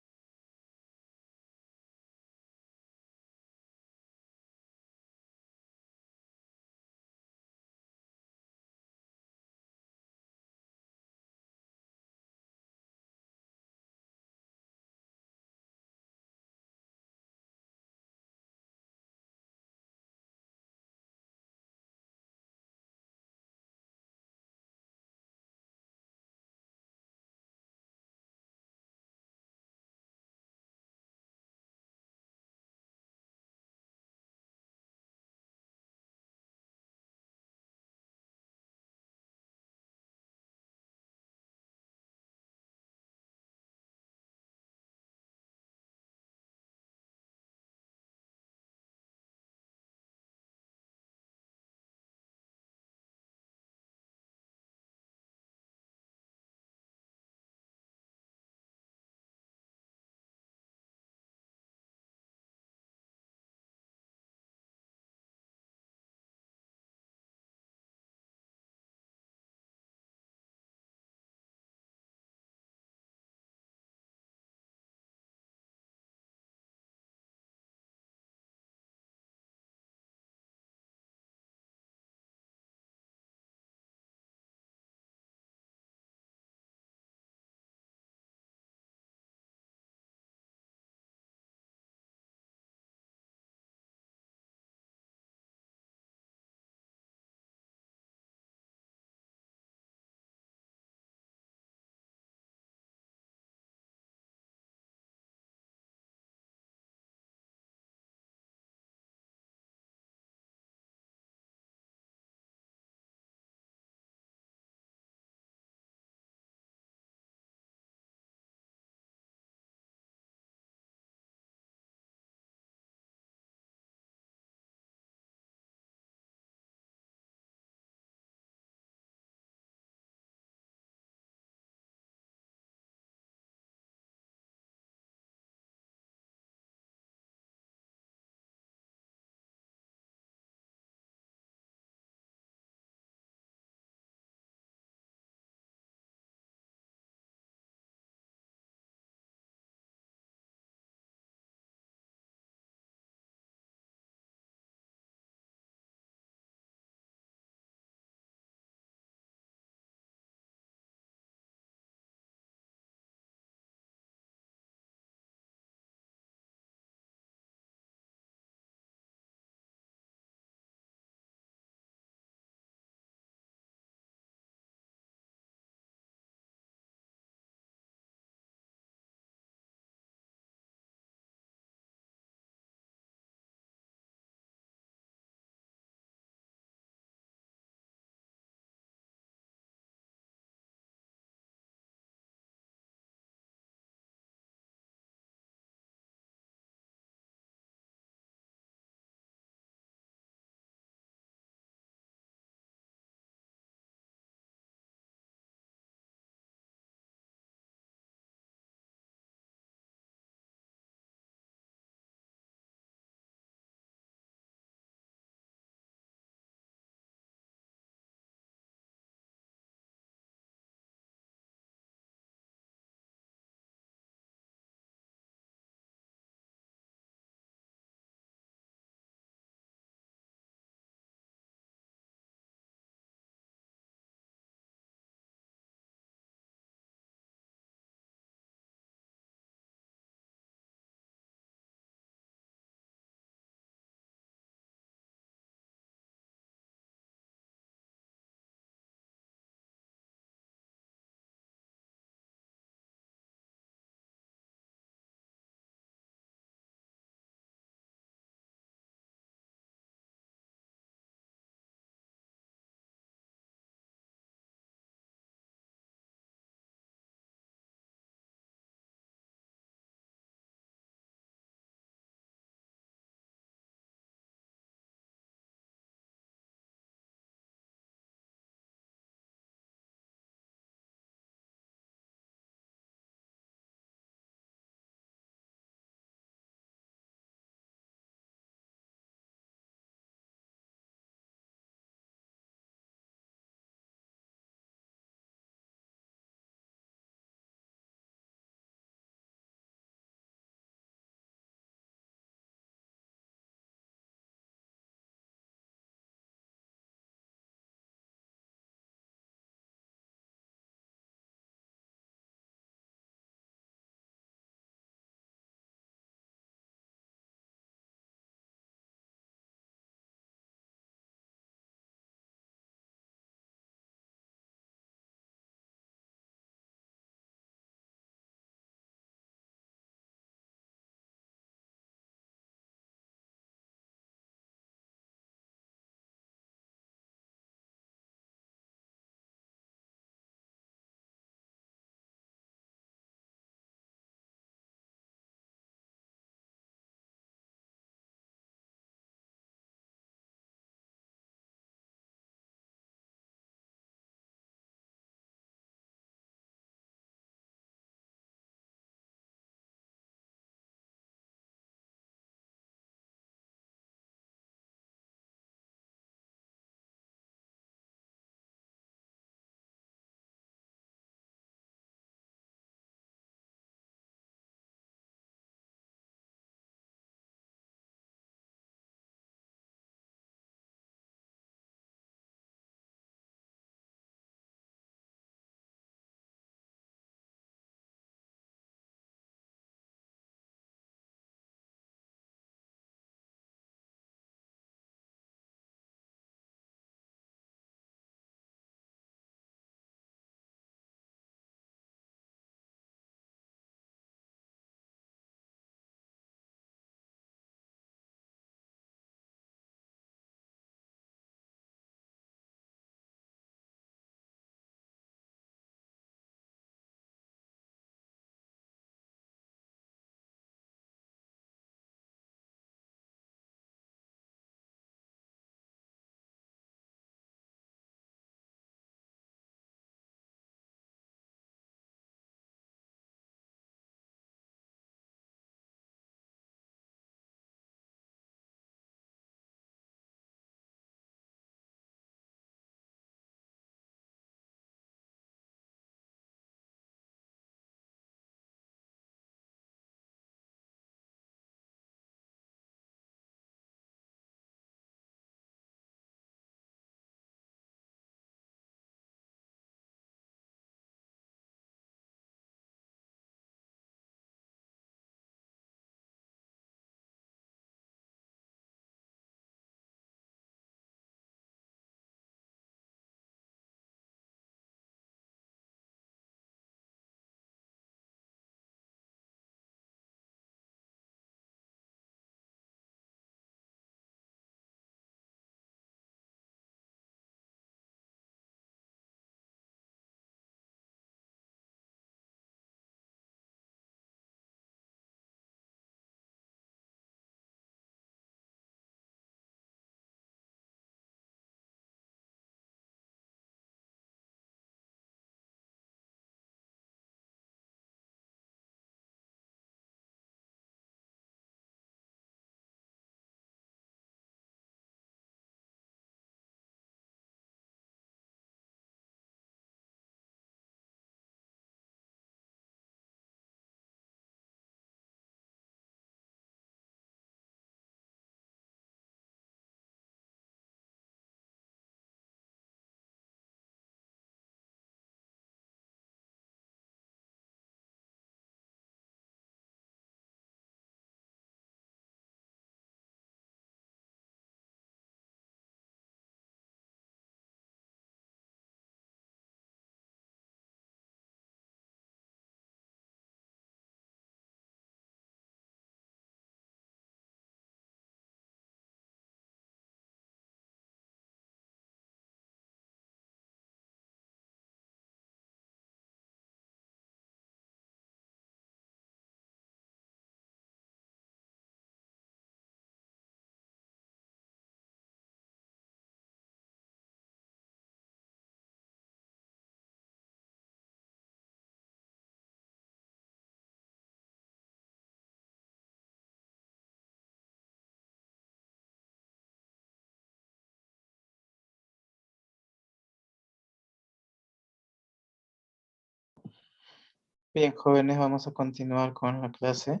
Bien, jóvenes, vamos a continuar con la clase.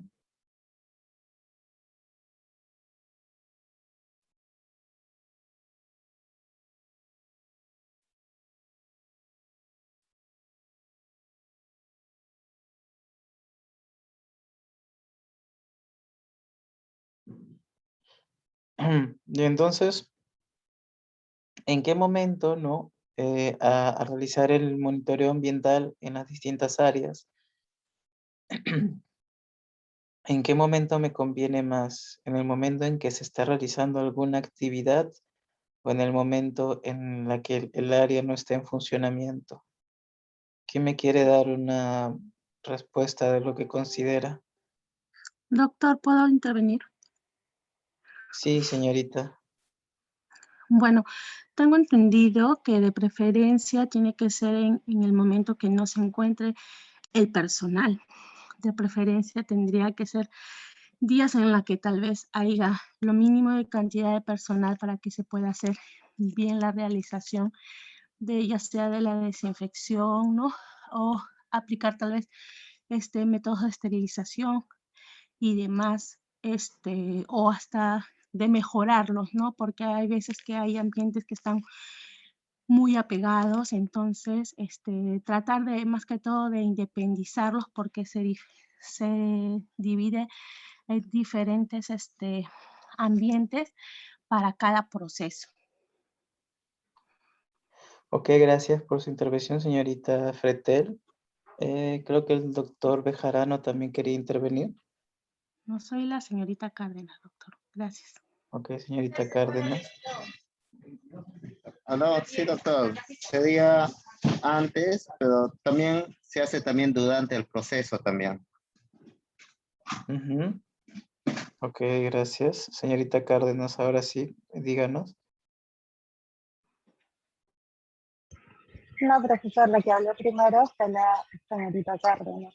Y entonces, ¿en qué momento, no? A realizar el monitoreo ambiental en las distintas áreas, ¿en qué momento me conviene más? ¿En el momento en que se está realizando alguna actividad o en el momento en la que el área no está en funcionamiento? ¿Quién me quiere dar una respuesta de lo que considera? Doctor, ¿puedo intervenir? Sí, señorita. Bueno, tengo entendido que de preferencia tiene que ser en el momento que no se encuentre el personal. De preferencia tendría que ser días en los que tal vez haya lo mínimo de cantidad de personal para que se pueda hacer bien la realización de ya sea de la desinfección, ¿no? O aplicar tal vez métodos de esterilización y demás, o hasta de mejorarlos, ¿no? Porque hay veces que hay ambientes que están muy apegados, entonces tratar de, más que todo, de independizarlos porque se divide en diferentes ambientes para cada proceso. Ok, gracias por su intervención, señorita Fretel. Creo que el doctor Bejarano también quería intervenir. No soy la señorita Cárdenas, doctor. Gracias. Ok, señorita Cárdenas. No, sí, doctor. Sería antes, pero también se hace también durante el proceso también. Ujú. Ok, gracias. Señorita Cárdenas, ahora sí, díganos. No, profesor, la que habló primero fue la señorita Cárdenas.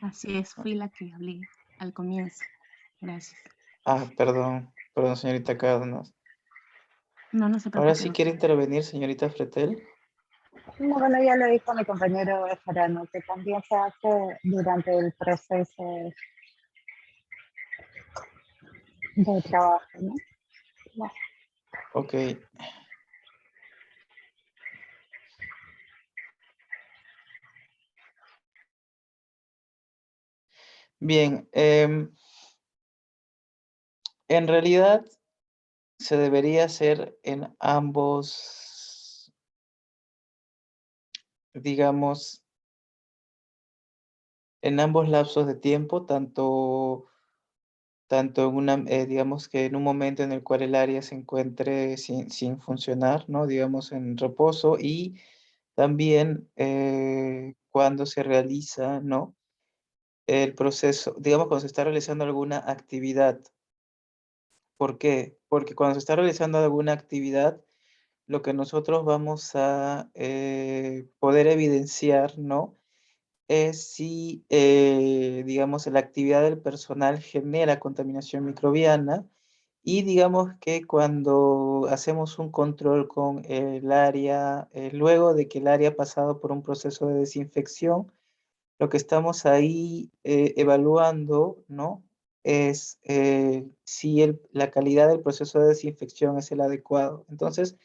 Así es, fui la que hablé al comienzo. Gracias. Ah, perdón, señorita Cárdenas. No, no se Ahora preocupe, sí doctor. quiere intervenir, señorita Fretel. No, bueno, ya lo dijo mi compañero Bejarano, que también se hace durante el proceso de trabajo, ¿no? No. Ok. Bien, en realidad se debería hacer en ambos, digamos, en ambos lapsos de tiempo, tanto en una, digamos que en un momento en el cual el área se encuentre sin funcionar, ¿no? Digamos en reposo y también cuando se realiza, ¿no? El proceso, digamos cuando se está realizando alguna actividad. ¿Por qué? Porque cuando se está realizando alguna actividad, lo que nosotros vamos a poder evidenciar, ¿no? Es si, digamos, la actividad del personal genera contaminación microbiana y digamos que cuando hacemos un control con el área, luego de que el área ha pasado por un proceso de desinfección, lo que estamos ahí evaluando, ¿no? Es si la calidad del proceso de desinfección es el adecuado. Entonces,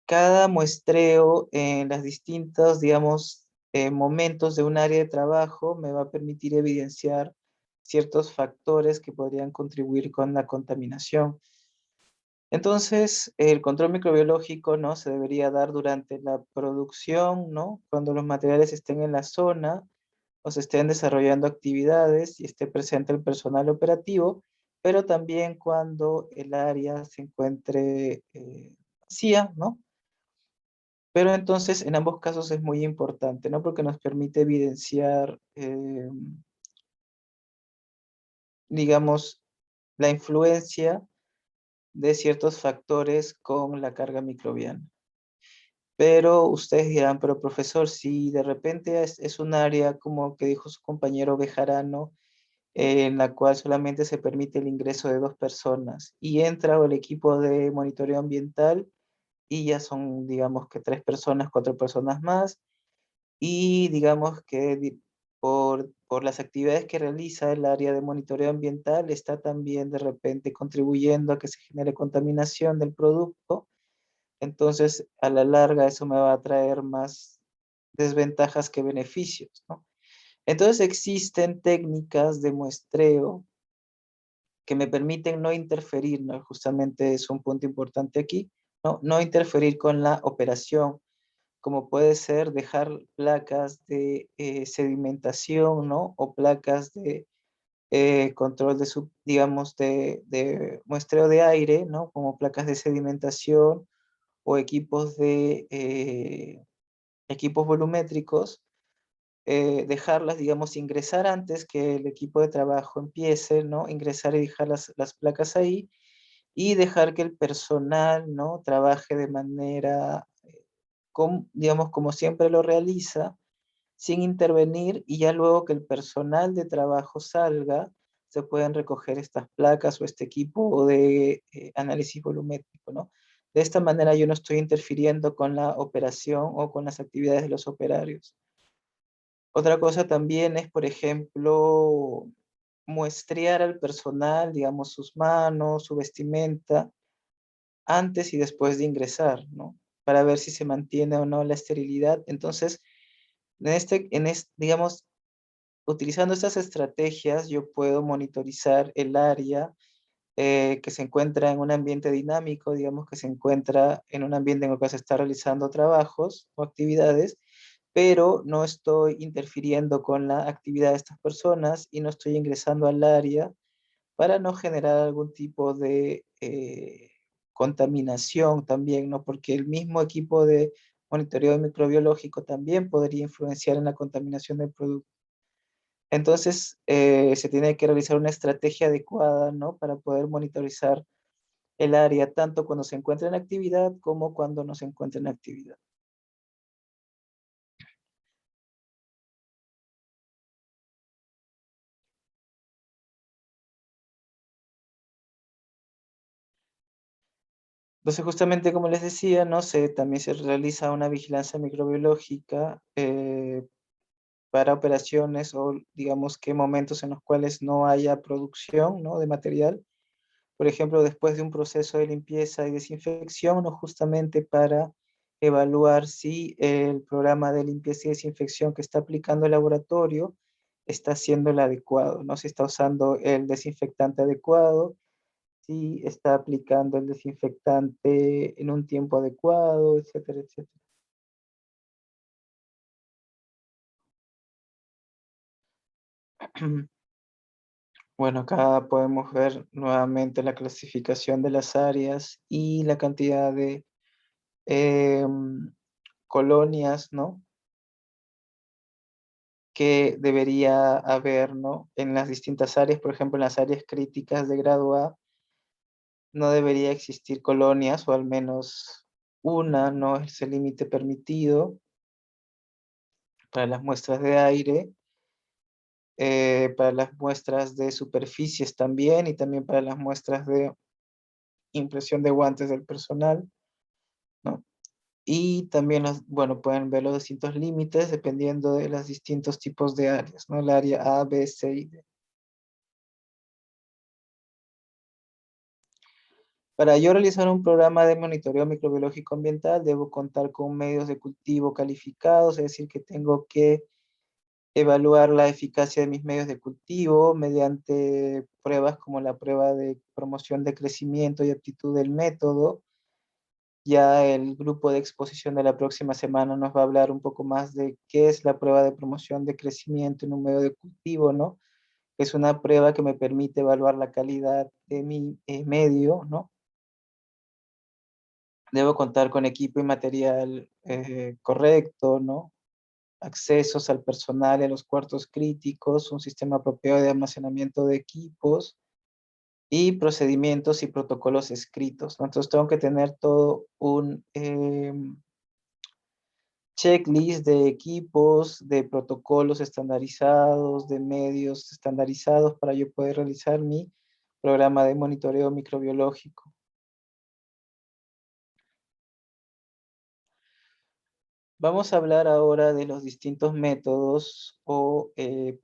cada muestreo en las distintos, digamos, momentos de un área de trabajo me va a permitir evidenciar ciertos factores que podrían contribuir con la contaminación. Entonces, el control microbiológico, ¿no? Se debería dar durante la producción, ¿no? Cuando los materiales estén en la zona o se estén desarrollando actividades y esté presente el personal operativo, pero también cuando el área se encuentre vacía, ¿no? Pero entonces, en ambos casos es muy importante, ¿no? Porque nos permite evidenciar, digamos, la influencia de ciertos factores con la carga microbiana. Pero ustedes dirán, pero profesor, si de repente es un área, como que dijo su compañero Bejarano, en la cual solamente se permite el ingreso de 2 personas y entra el equipo de monitoreo ambiental y ya son, digamos que 3 personas, 4 personas más, y digamos que por las actividades que realiza el área de monitoreo ambiental está también de repente contribuyendo a que se genere contaminación del producto. Entonces, a la larga eso me va a traer más desventajas que beneficios, ¿no? Entonces existen técnicas de muestreo que me permiten no interferir, ¿no? Justamente es un punto importante aquí, ¿no? No interferir con la operación, como puede ser dejar placas de sedimentación, ¿no? O placas de control de, digamos, de muestreo de aire, ¿no? Como placas de sedimentación o equipos equipos volumétricos, dejarlas, digamos, ingresar antes que el equipo de trabajo empiece, ¿no? Ingresar y dejar las placas ahí y dejar que el personal, ¿no? Trabaje de manera, digamos, como siempre lo realiza, sin intervenir, y ya luego que el personal de trabajo salga, se pueden recoger estas placas o este equipo de análisis volumétrico, ¿no? De esta manera yo no estoy interfiriendo con la operación o con las actividades de los operarios. Otra cosa también es, por ejemplo, muestrear al personal, digamos, sus manos, su vestimenta, antes y después de ingresar, ¿no? Para ver si se mantiene o no la esterilidad. Entonces, digamos, utilizando estas estrategias, yo puedo monitorizar el área que se encuentra en un ambiente dinámico, digamos que se encuentra en un ambiente en el que se está realizando trabajos o actividades, pero no estoy interfiriendo con la actividad de estas personas y no estoy ingresando al área para no generar algún tipo de contaminación también, ¿no? Porque el mismo equipo de monitoreo microbiológico también podría influenciar en la contaminación del producto. Entonces, se tiene que realizar una estrategia adecuada, ¿no? Para poder monitorizar el área, tanto cuando se encuentra en actividad como cuando no se encuentra en actividad. Entonces, justamente como les decía, ¿no? También se realiza una vigilancia microbiológica para operaciones o digamos que momentos en los cuales no haya producción, ¿no? De material. Por ejemplo, después de un proceso de limpieza y desinfección, ¿no? Justamente para evaluar si el programa de limpieza y desinfección que está aplicando el laboratorio está siendo el adecuado, ¿no? Si está usando el desinfectante adecuado, si está aplicando el desinfectante en un tiempo adecuado, etcétera, etcétera. Bueno, acá podemos ver nuevamente la clasificación de las áreas y la cantidad de colonias, ¿no? Que debería haber, ¿no? En las distintas áreas, por ejemplo, en las áreas críticas de grado A, no debería existir colonias, o al menos una, no es el límite permitido para las muestras de aire, para las muestras de superficies también, y también para las muestras de impresión de guantes del personal, ¿no? Y también, bueno, pueden ver los distintos límites dependiendo de los distintos tipos de áreas, ¿no? El área A, B, C y D. Para yo realizar un programa de monitoreo microbiológico ambiental, debo contar con medios de cultivo calificados, es decir, que tengo que evaluar la eficacia de mis medios de cultivo mediante pruebas como la prueba de promoción de crecimiento y aptitud del método. Ya el grupo de exposición de la próxima semana nos va a hablar un poco más de qué es la prueba de promoción de crecimiento en un medio de cultivo, ¿no? Es una prueba que me permite evaluar la calidad de mi medio, ¿no? Debo contar con equipo y material correcto, ¿no? Accesos al personal y a los cuartos críticos, un sistema apropiado de almacenamiento de equipos y procedimientos y protocolos escritos, ¿no? Entonces tengo que tener todo un checklist de equipos, de protocolos estandarizados, de medios estandarizados para yo poder realizar mi programa de monitoreo microbiológico. Vamos a hablar ahora de los distintos métodos o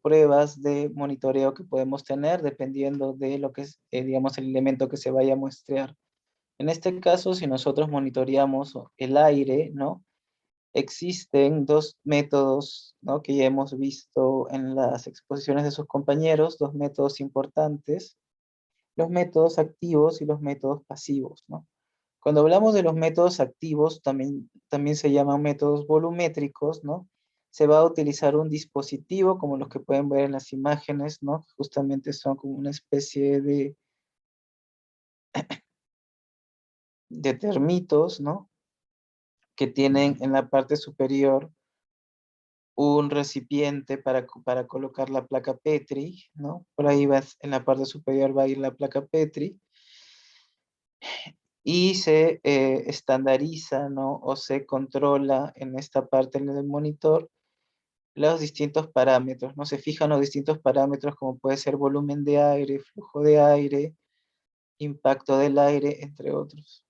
pruebas de monitoreo que podemos tener dependiendo de lo que es, digamos, el elemento que se vaya a muestrear. En este caso, si nosotros monitoreamos el aire, ¿no? Existen dos métodos, ¿no? Que ya hemos visto en las exposiciones de sus compañeros, dos métodos importantes, los métodos activos y los métodos pasivos, ¿no? Cuando hablamos de los métodos activos, también se llaman métodos volumétricos, ¿no? Se va a utilizar un dispositivo, como los que pueden ver en las imágenes, ¿no? Justamente son como una especie de termitos, ¿no? Que tienen en la parte superior un recipiente para colocar la placa Petri, ¿no? Por ahí va, en la parte superior va a ir la placa Petri. Y se estandariza, ¿no? O se controla en esta parte del monitor los distintos parámetros, ¿no? Se fijan los distintos parámetros como puede ser volumen de aire, flujo de aire, impacto del aire, entre otros.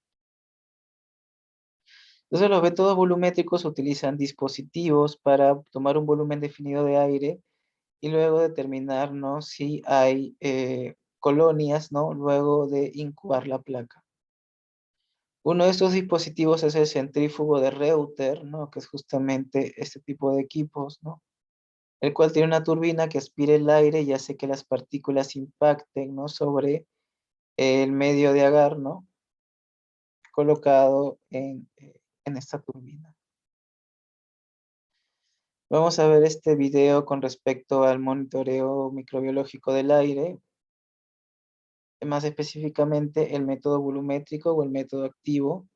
Entonces los métodos volumétricos utilizan dispositivos para tomar un volumen definido de aire y luego determinar, ¿no? Si hay colonias, ¿no? Luego de incubar la placa. Uno de estos dispositivos es el centrífugo de Reuter, ¿no? Que es justamente este tipo de equipos, ¿no? El cual tiene una turbina que aspira el aire y hace que las partículas impacten, ¿no? Sobre el medio de agar, ¿no? Colocado en esta turbina. Vamos a ver este video con respecto al monitoreo microbiológico del aire, más específicamente el método volumétrico o el método activo.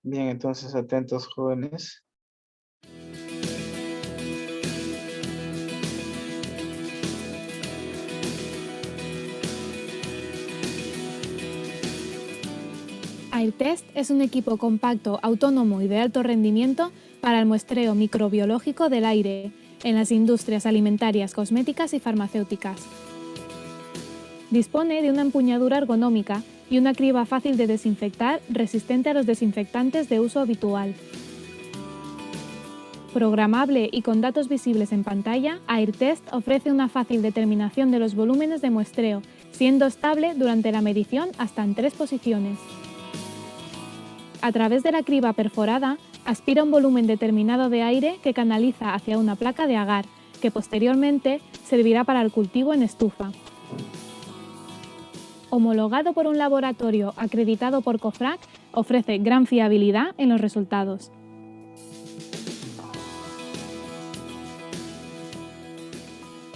Bien, entonces atentos jóvenes. AirTest es un equipo compacto, autónomo y de alto rendimiento para el muestreo microbiológico del aire en las industrias alimentarias, cosméticas y farmacéuticas. Dispone de una empuñadura ergonómica y una criba fácil de desinfectar resistente a los desinfectantes de uso habitual. Programable y con datos visibles en pantalla, AirTest ofrece una fácil determinación de los volúmenes de muestreo, siendo estable durante la medición hasta en 3 posiciones. A través de la criba perforada, aspira un volumen determinado de aire que canaliza hacia una placa de agar, que posteriormente servirá para el cultivo en estufa. Homologado por un laboratorio acreditado por COFRAC, ofrece gran fiabilidad en los resultados.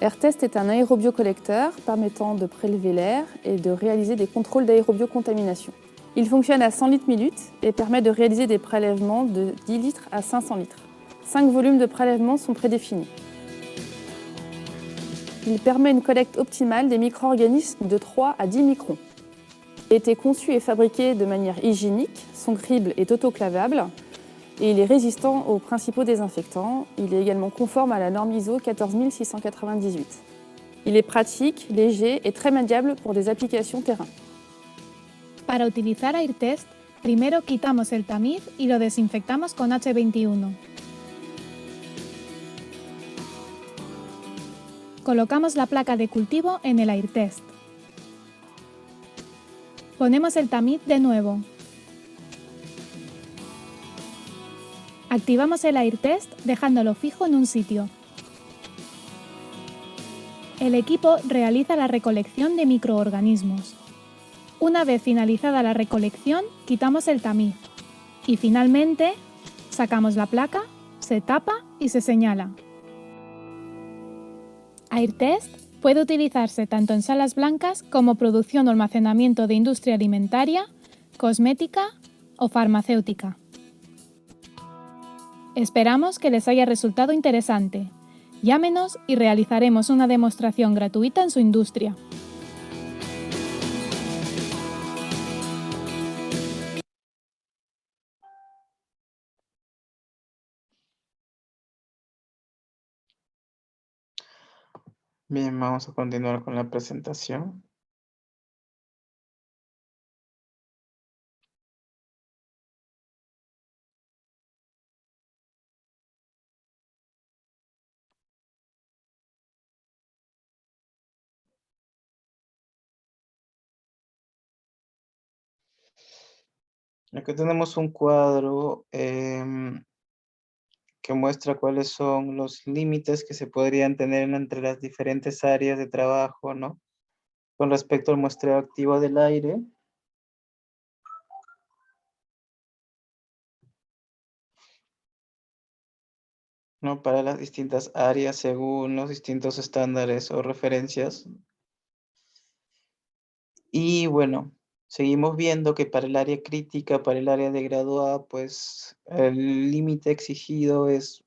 AirTest est un aérobiocollecteur permettant de prélever l'air et de réaliser des contrôles d'aérobiocontamination. Il fonctionne à 100 litres minute et permet de réaliser des prélèvements de 10 litres à 500 litres. 5 volumes de prélèvement sont prédéfinis. Il permet une collecte optimale des micro-organismes de 3 à 10 microns. Il a été conçu et fabriqué de manière hygiénique, son crible est autoclavable et il est résistant aux principaux désinfectants. Il est également conforme à la norme ISO 14698. Il est pratique, léger et très maniable pour des applications terrain. Para utilizar AirTest, primero quitamos el tamiz y lo desinfectamos con H21. Colocamos la placa de cultivo en el AirTest. Ponemos el tamiz de nuevo. Activamos el AirTest dejándolo fijo en un sitio. El equipo realiza la recolección de microorganismos. Una vez finalizada la recolección, quitamos el tamiz. Y finalmente, sacamos la placa, se tapa y se señala. AirTest puede utilizarse tanto en salas blancas como producción o almacenamiento de industria alimentaria, cosmética o farmacéutica. Esperamos que les haya resultado interesante. Llámenos y realizaremos una demostración gratuita en su industria. Bien, vamos a continuar con la presentación. Aquí tenemos un cuadro que muestra cuáles son los límites que se podrían tener entre las diferentes áreas de trabajo, ¿no? Con respecto al muestreo activo del aire. ¿No? Para las distintas áreas según los distintos estándares o referencias. Y bueno, seguimos viendo que para el área crítica, para el área de graduada, pues el límite exigido es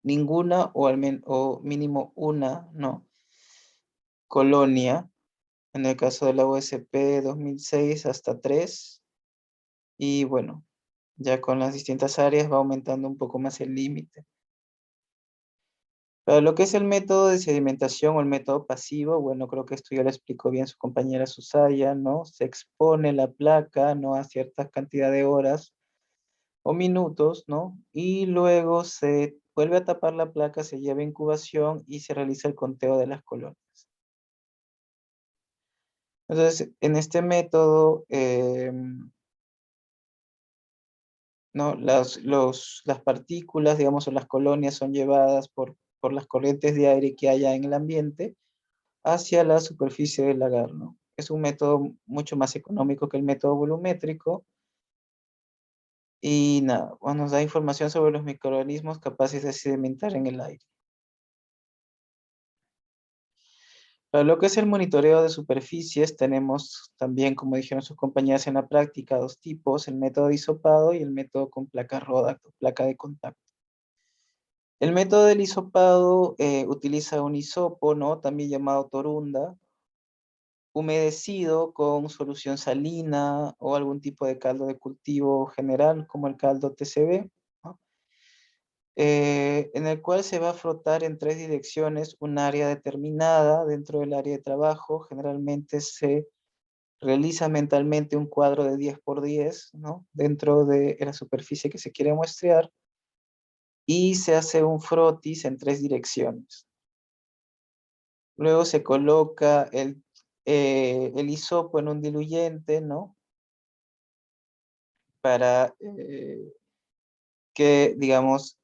ninguna o mínimo una, ¿no? Colonia, en el caso de la OSP 2006 hasta 3. Y bueno, ya con las distintas áreas va aumentando un poco más el límite. Para lo que es el método de sedimentación o el método pasivo, bueno, creo que esto ya lo explicó bien su compañera Susaya, ¿no? Se expone la placa, ¿no? A cierta cantidad de horas o minutos, ¿no? Y luego se vuelve a tapar la placa, se lleva a incubación y se realiza el conteo de las colonias. Entonces, en este método, ¿no? Las partículas, digamos, o las colonias son llevadas por las corrientes de aire que haya en el ambiente hacia la superficie del lagar, ¿no? Es un método mucho más económico que el método volumétrico. Y nada, bueno, nos da información sobre los microorganismos capaces de sedimentar en el aire. Para lo que es el monitoreo de superficies, tenemos también, como dijeron sus compañeras en la práctica, dos tipos, el método de hisopado y el método con placa Rodack, placa de contacto. El método del hisopado utiliza un hisopo, ¿no? También llamado torunda, humedecido con solución salina o algún tipo de caldo de cultivo general, como el caldo TCB, ¿no? En el cual se va a frotar en 3 direcciones un área determinada dentro del área de trabajo. Generalmente se realiza mentalmente un cuadro de 10 por 10, ¿no? Dentro de la superficie que se quiere muestrear, y se hace un frotis en 3 direcciones. Luego se coloca el hisopo en un diluyente, ¿no? Para que, digamos,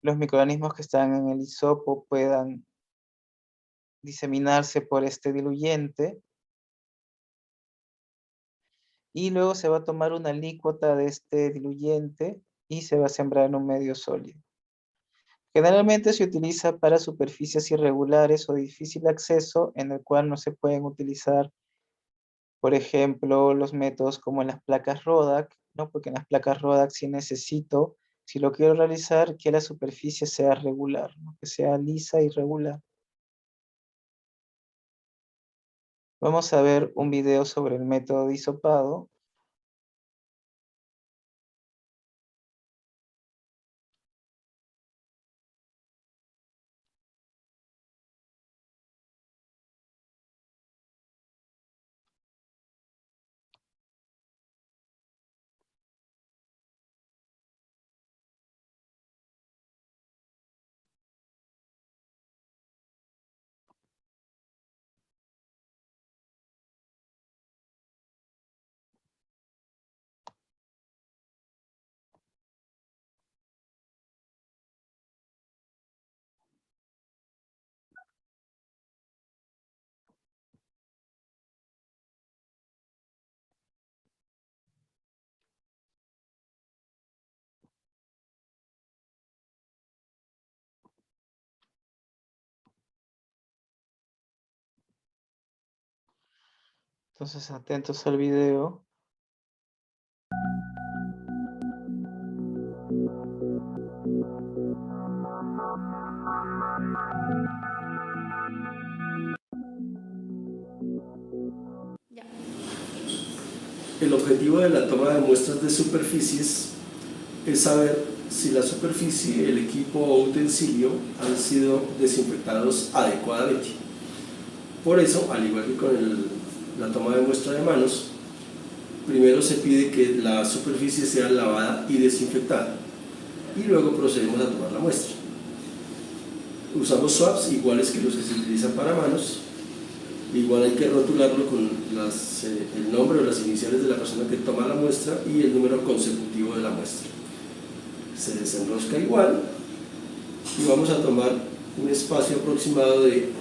los microorganismos que están en el hisopo puedan diseminarse por este diluyente. Y luego se va a tomar una alícuota de este diluyente y se va a sembrar en un medio sólido. Generalmente se utiliza para superficies irregulares o de difícil acceso, en el cual no se pueden utilizar, por ejemplo, los métodos como en las placas Rodack, ¿no? Porque en las placas Rodack sí necesito, si lo quiero realizar, que la superficie sea regular, ¿no? Que sea lisa y regular. Vamos a ver un video sobre el método de hisopado. Entonces, atentos al video. El objetivo de la toma de muestras de superficies es saber si la superficie, el equipo o utensilio han sido desinfectados adecuadamente. Por eso, al igual que con la toma de muestra de manos, primero se pide que la superficie sea lavada y desinfectada y luego procedemos a tomar la muestra. Usamos swabs iguales que los que se utilizan para manos. Igual hay que rotularlo con el nombre o las iniciales de la persona que toma la muestra y el número consecutivo de la muestra. Se desenrosca igual y vamos a tomar un espacio aproximado de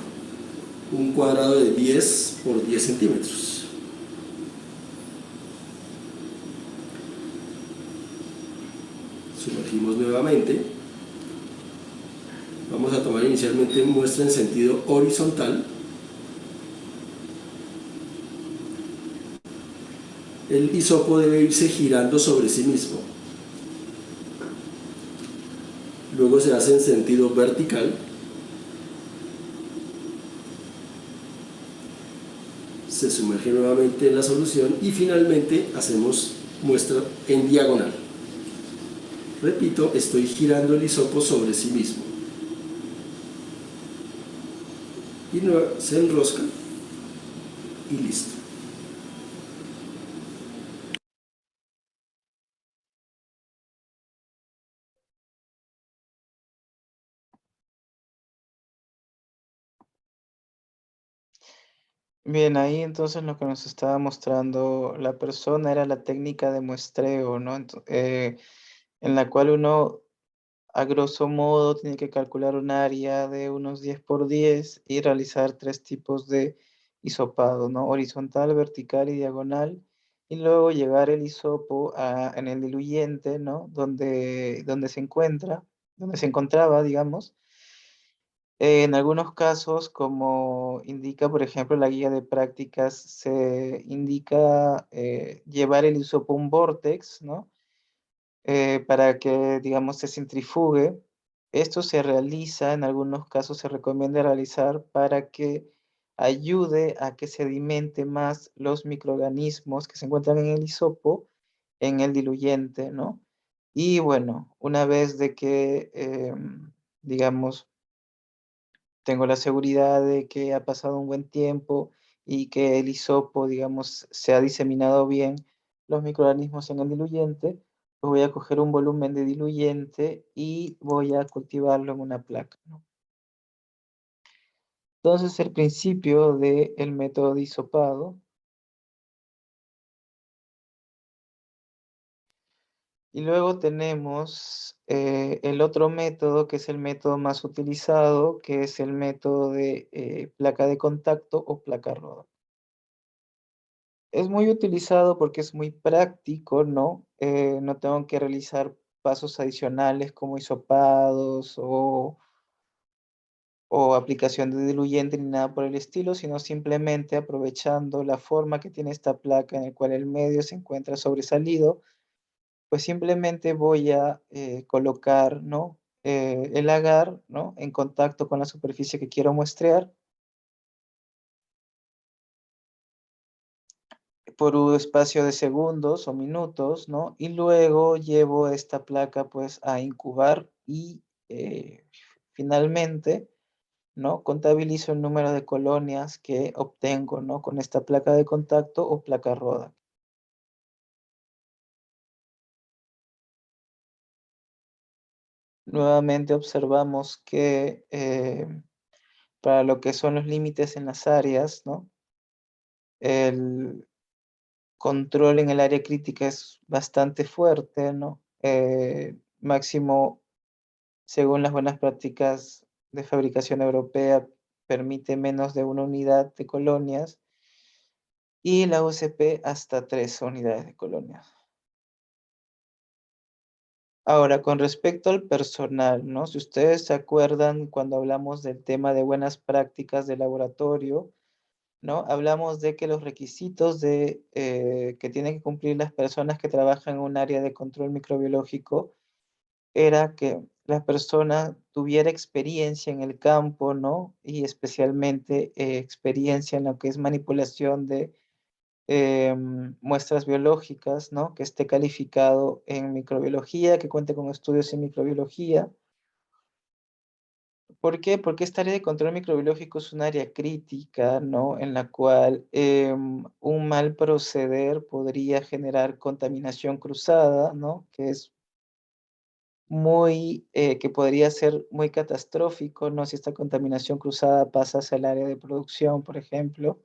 un cuadrado de 10 por 10 centímetros. Sumergimos nuevamente. Vamos a tomar inicialmente muestra en sentido horizontal. El hisopo debe irse girando sobre sí mismo. Luego se hace en sentido vertical. Se sumerge nuevamente en la solución y finalmente hacemos muestra en diagonal. Repito, estoy girando el hisopo sobre sí mismo. Y se enrosca y listo. Bien, ahí entonces lo que nos estaba mostrando la persona era la técnica de muestreo, ¿no? En la cual uno, a grosso modo, tiene que calcular un área de unos 10 por 10 y realizar 3 tipos de hisopado, ¿no? Horizontal, vertical y diagonal. Y luego llevar el hisopo en el diluyente, ¿no? Donde se encontraba, digamos. En algunos casos, como indica, por ejemplo, la guía de prácticas, se indica llevar el hisopo a un vórtex, ¿no? Para que, digamos, se centrifugue. Esto se realiza, en algunos casos se recomienda realizar para que ayude a que sedimente más los microorganismos que se encuentran en el hisopo, en el diluyente, ¿no? Y bueno, una vez de que, digamos, tengo la seguridad de que ha pasado un buen tiempo y que el hisopo, digamos, se ha diseminado bien los microorganismos en el diluyente, pues voy a coger un volumen de diluyente y voy a cultivarlo en una placa, ¿no? Entonces, el principio del método de hisopado. Y luego tenemos el otro método, que es el método más utilizado, que es el método de placa de contacto o placa roda. Es muy utilizado porque es muy práctico, ¿no? No tengo que realizar pasos adicionales como hisopados o aplicación de diluyente ni nada por el estilo, sino simplemente aprovechando la forma que tiene esta placa en el cual el medio se encuentra sobresalido, pues simplemente voy a colocar, ¿no? El agar, ¿no? En contacto con la superficie que quiero muestrear por un espacio de segundos o minutos, ¿no? Y luego llevo esta placa pues a incubar y finalmente, ¿no? Contabilizo el número de colonias que obtengo, ¿no? Con esta placa de contacto o placa roda. Nuevamente observamos que para lo que son los límites en las áreas, ¿no? El control en el área crítica es bastante fuerte, ¿no? Máximo, según las buenas prácticas de fabricación europea, permite menos de 1 unidad de colonias y la UCP hasta 3 unidades de colonias. Ahora, con respecto al personal, ¿no? Si ustedes se acuerdan cuando hablamos del tema de buenas prácticas de laboratorio, ¿no? Hablamos de que los requisitos que tienen que cumplir las personas que trabajan en un área de control microbiológico era que la persona tuviera experiencia en el campo, ¿no? Y especialmente experiencia en lo que es manipulación de muestras biológicas, ¿no? Que esté calificado en microbiología, que cuente con estudios en microbiología. ¿Por qué? Porque esta área de control microbiológico es un área crítica, ¿no? En la cual un mal proceder podría generar contaminación cruzada, ¿no? Que podría ser muy catastrófico, ¿no? Si esta contaminación cruzada pasa hacia el área de producción, por ejemplo,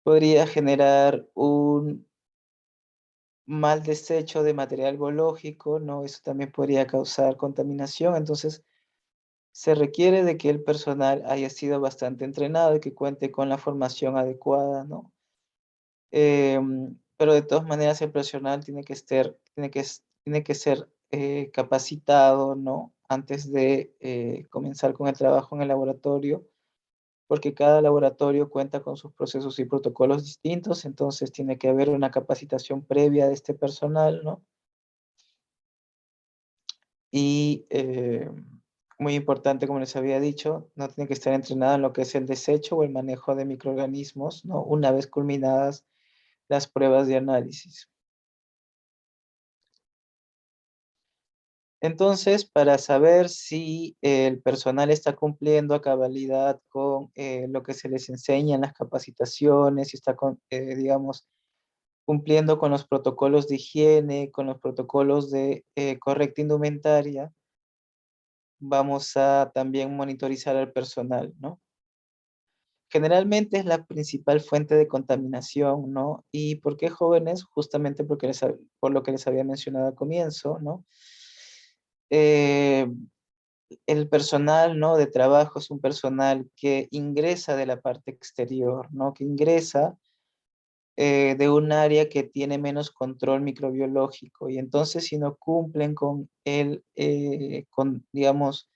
podría generar un mal desecho de material biológico, ¿no? Eso también podría causar contaminación. Entonces, se requiere de que el personal haya sido bastante entrenado y que cuente con la formación adecuada, ¿no? Pero de todas maneras el personal tiene que ser capacitado, ¿no? Antes de comenzar con el trabajo en el laboratorio, porque cada laboratorio cuenta con sus procesos y protocolos distintos, entonces tiene que haber una capacitación previa de este personal, ¿no? Y muy importante, como les había dicho, no tiene que estar entrenado en lo que es el desecho o el manejo de microorganismos, ¿no? Una vez culminadas las pruebas de análisis. Entonces, para saber si el personal está cumpliendo a cabalidad con lo que se les enseña en las capacitaciones, si está, digamos, cumpliendo con los protocolos de higiene, con los protocolos de correcta indumentaria, vamos a también monitorizar al personal, ¿no? Generalmente es la principal fuente de contaminación, ¿no? ¿Y por qué jóvenes? Justamente por lo que les había mencionado al comienzo, ¿no? Eh, el personal, ¿no? De trabajo es un personal que ingresa de la parte exterior, ¿no? Que ingresa de un área que tiene menos control microbiológico y entonces si no cumplen con digamos,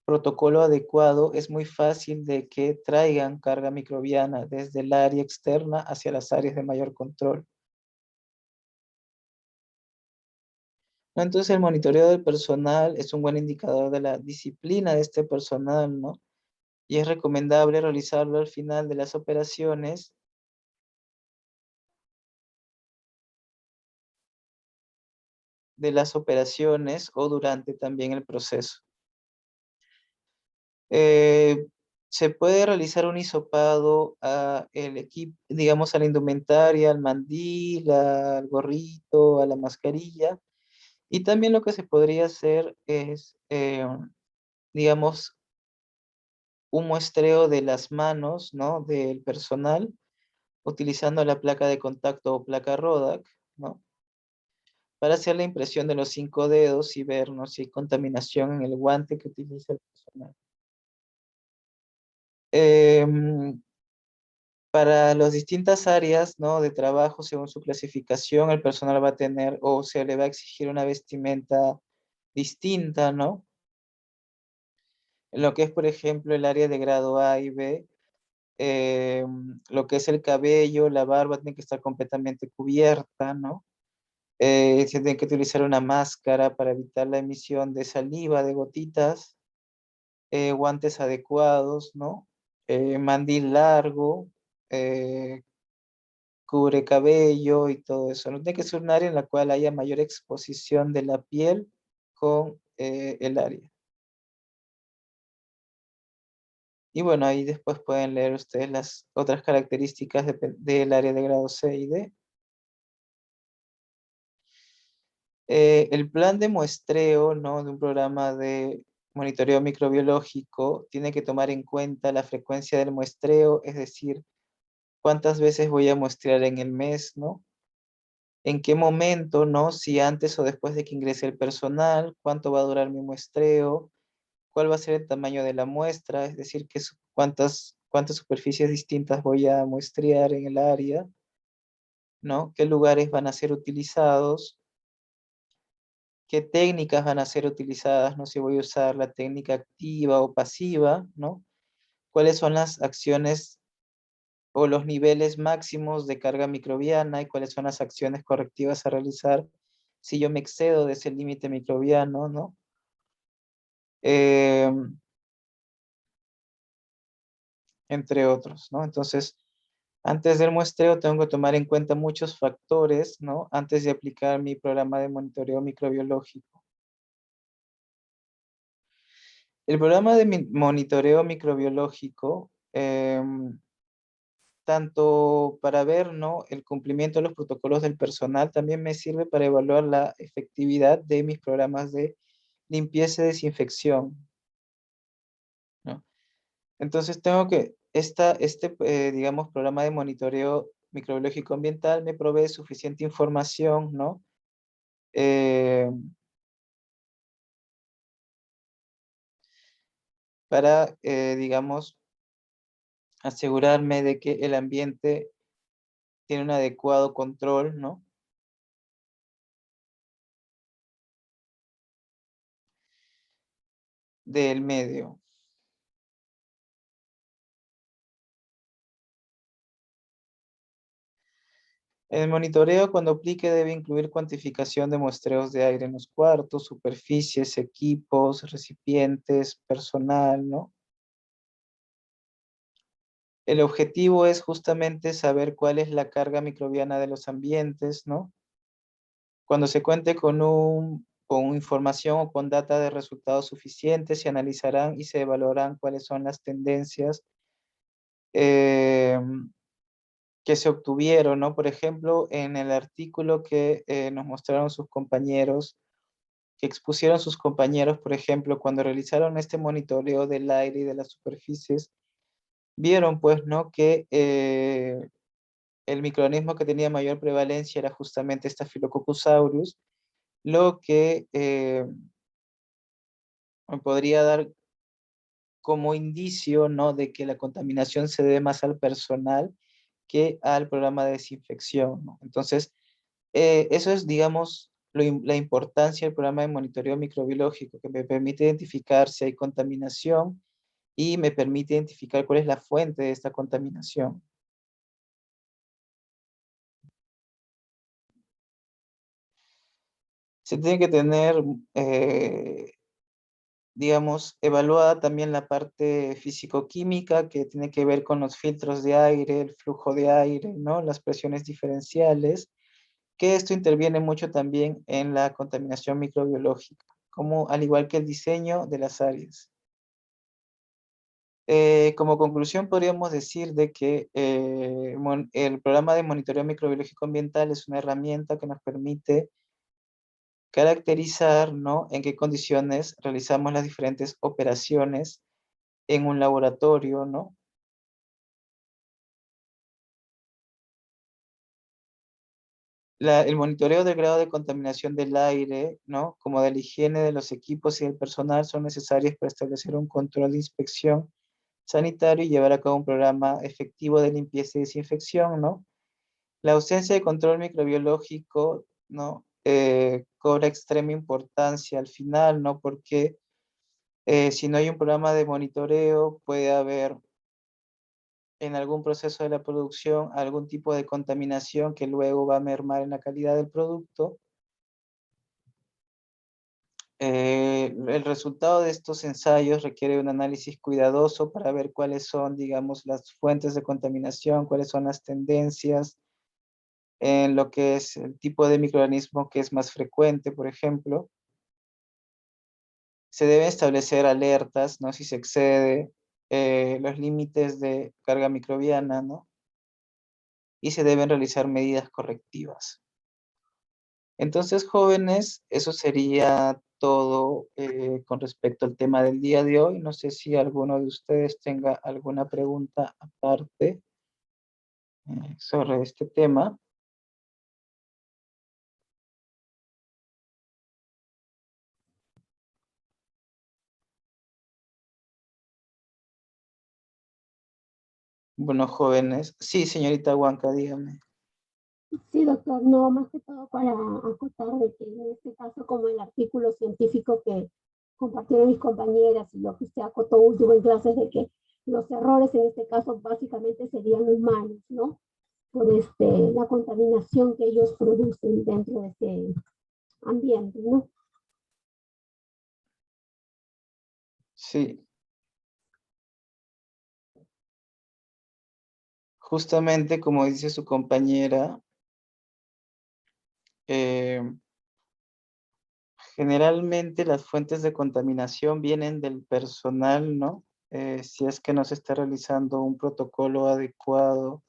protocolo adecuado, es muy fácil de que traigan carga microbiana desde el área externa hacia las áreas de mayor control. ¿No? Entonces el monitoreo del personal es un buen indicador de la disciplina de este personal, ¿no? Y es recomendable realizarlo al final de las operaciones o durante también el proceso. Se puede realizar un hisopado a el equipo, digamos, a la indumentaria, al mandil, al gorrito, a la mascarilla. Y también lo que se podría hacer es, digamos, un muestreo de las manos, ¿no? Del personal, utilizando la placa de contacto o placa Rodac, ¿no? Para hacer la impresión de los 5 dedos y ver, ¿no? Si hay contaminación en el guante que utiliza el personal. Para las distintas áreas, ¿no? De trabajo, según su clasificación, el personal va a tener o se le va a exigir una vestimenta distinta, ¿no? En lo que es, por ejemplo, el área de grado A y B, lo que es el cabello, la barba tiene que estar completamente cubierta, ¿no? Se tiene que utilizar una máscara para evitar la emisión de saliva, de gotitas, guantes adecuados, ¿no? Mandil largo, cubre cabello y todo eso. No tiene que ser un área en la cual haya mayor exposición de la piel con el área. Y bueno, ahí después pueden leer ustedes las otras características del área de grado C y D. El plan de muestreo, ¿no? De un programa de monitoreo microbiológico tiene que tomar en cuenta la frecuencia del muestreo, es decir, cuántas veces voy a muestrear en el mes, ¿no? En qué momento, ¿no? Si antes o después de que ingrese el personal, cuánto va a durar mi muestreo, cuál va a ser el tamaño de la muestra, es decir, cuántas superficies distintas voy a muestrear en el área, ¿no? Qué lugares van a ser utilizados, qué técnicas van a ser utilizadas, ¿no? Si voy a usar la técnica activa o pasiva, ¿no? Cuáles son las acciones o los niveles máximos de carga microbiana y cuáles son las acciones correctivas a realizar si yo me excedo de ese límite microbiano, ¿no? Entre otros, ¿no? Entonces, antes del muestreo tengo que tomar en cuenta muchos factores, ¿no? Antes de aplicar mi programa de monitoreo microbiológico. El programa de monitoreo microbiológico, tanto para ver, ¿no?, el cumplimiento de los protocolos del personal, también me sirve para evaluar la efectividad de mis programas de limpieza y desinfección, ¿no? Entonces tengo que, digamos, programa de monitoreo microbiológico ambiental me provee suficiente información, ¿no? Para, digamos, asegurarme de que el ambiente tiene un adecuado control, ¿no? Del medio. El monitoreo, cuando aplique, debe incluir cuantificación de muestreos de aire en los cuartos, superficies, equipos, recipientes, personal, ¿no? El objetivo es justamente saber cuál es la carga microbiana de los ambientes, ¿no? Cuando se cuente con información o con data de resultados suficientes, se analizarán y se evaluarán cuáles son las tendencias que se obtuvieron, ¿no? Por ejemplo, en el artículo que nos mostraron sus compañeros, que expusieron sus compañeros, por ejemplo, cuando realizaron este monitoreo del aire y de las superficies, vieron, pues, ¿no?, que el microorganismo que tenía mayor prevalencia era justamente Staphylococcus aureus, lo que me podría dar como indicio, ¿no?, de que la contaminación se debe más al personal que al programa de desinfección, ¿no? Entonces, eso es, digamos, la importancia del programa de monitoreo microbiológico, que me permite identificar si hay contaminación y me permite identificar cuál es la fuente de esta contaminación. Se tiene que tener, digamos, evaluada también la parte físico-química que tiene que ver con los filtros de aire, el flujo de aire, ¿no?, las presiones diferenciales, que esto interviene mucho también en la contaminación microbiológica, como al igual que el diseño de las áreas. Como conclusión podríamos decir de que el programa de monitoreo microbiológico ambiental es una herramienta que nos permite caracterizar, ¿no?, en qué condiciones realizamos las diferentes operaciones en un laboratorio, ¿no? El monitoreo del grado de contaminación del aire, ¿no?, como de la higiene de los equipos y del personal son necesarios para establecer un control de inspección sanitario y llevar a cabo un programa efectivo de limpieza y desinfección, ¿no? La ausencia de control microbiológico, ¿no?, cobra extrema importancia al final, ¿no? Porque si no hay un programa de monitoreo, puede haber en algún proceso de la producción algún tipo de contaminación que luego va a mermar en la calidad del producto. El resultado de estos ensayos requiere un análisis cuidadoso para ver cuáles son, digamos, las fuentes de contaminación, cuáles son las tendencias en lo que es el tipo de microorganismo que es más frecuente, por ejemplo. Se deben establecer alertas, ¿no?, si se excede los límites de carga microbiana, ¿no? Y se deben realizar medidas correctivas. Entonces, jóvenes, eso sería todo con respecto al tema del día de hoy. No sé si alguno de ustedes tenga alguna pregunta aparte sobre este tema. Bueno, jóvenes. Sí, señorita Huanca, dígame. Sí, doctor, no, más que todo para acotar de que en este caso, como el artículo científico que compartieron mis compañeras y lo que usted acotó último en clases, de que los errores en este caso básicamente serían humanos, ¿no? Por la contaminación que ellos producen dentro de este ambiente, ¿no? Sí. Justamente como dice su compañera, generalmente las fuentes de contaminación vienen del personal, ¿no? Si es que no se está realizando un protocolo adecuado,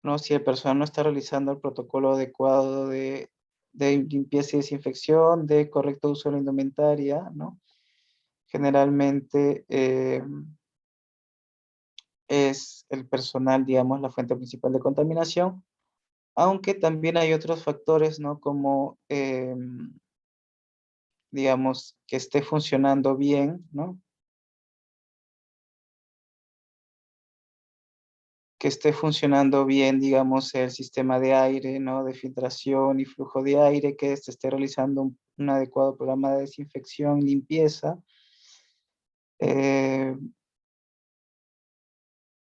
¿no? Si el personal no está realizando el protocolo adecuado de limpieza y desinfección, de correcto uso de la indumentaria, ¿no? Generalmente es el personal, digamos, la fuente principal de contaminación, aunque también hay otros factores, ¿no? Como, digamos, que esté funcionando bien, ¿no? Que esté funcionando bien, digamos, el sistema de aire, ¿no? De filtración y flujo de aire, que se esté realizando un adecuado programa de desinfección, limpieza.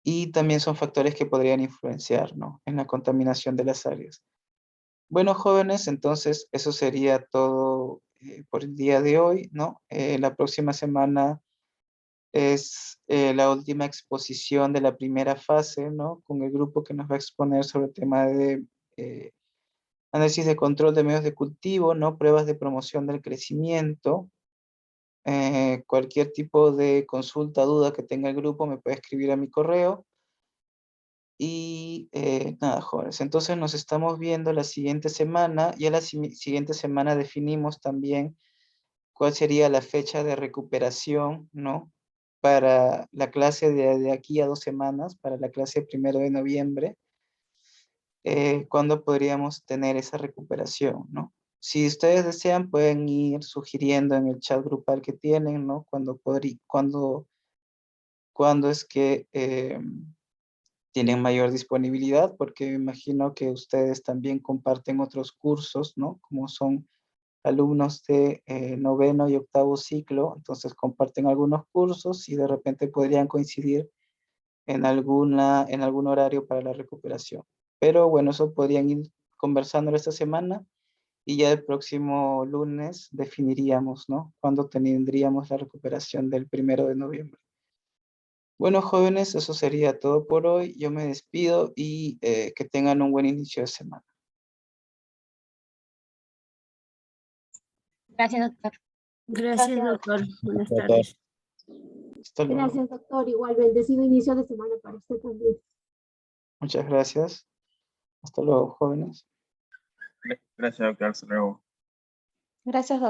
Y también son factores que podrían influenciar, ¿no? En la contaminación de las áreas. Bueno, jóvenes, entonces eso sería todo por el día de hoy, ¿no? La próxima semana es la última exposición de la primera fase, ¿no? Con el grupo que nos va a exponer sobre el tema de análisis de control de medios de cultivo, ¿no? Pruebas de promoción del crecimiento. Cualquier tipo de consulta, duda que tenga el grupo me puede escribir a mi correo. Y nada, jóvenes, entonces nos estamos viendo la siguiente semana y a la siguiente semana definimos también cuál sería la fecha de recuperación, ¿no? Para la clase de aquí a 2 semanas, para la clase 1 de noviembre, ¿cuándo podríamos tener esa recuperación, ¿no? Si ustedes desean, pueden ir sugiriendo en el chat grupal que tienen, ¿no? Cuándo es que tienen mayor disponibilidad, porque me imagino que ustedes también comparten otros cursos, ¿no? Como son alumnos de 9º y 8º ciclo, entonces comparten algunos cursos y de repente podrían coincidir en algún horario para la recuperación. Pero bueno, eso podrían ir conversándolo esta semana y ya el próximo lunes definiríamos, ¿no? Cuándo tendríamos la recuperación del 1 de noviembre. Bueno, jóvenes, eso sería todo por hoy. Yo me despido y que tengan un buen inicio de semana. Gracias, doctor. Gracias, doctor. Buenas Doctor. tardes. Hasta luego. Gracias, doctor. Igual, bendecido inicio de semana para usted también. Muchas gracias. Hasta luego, jóvenes. Gracias, doctor. Hasta luego. Gracias, doctor.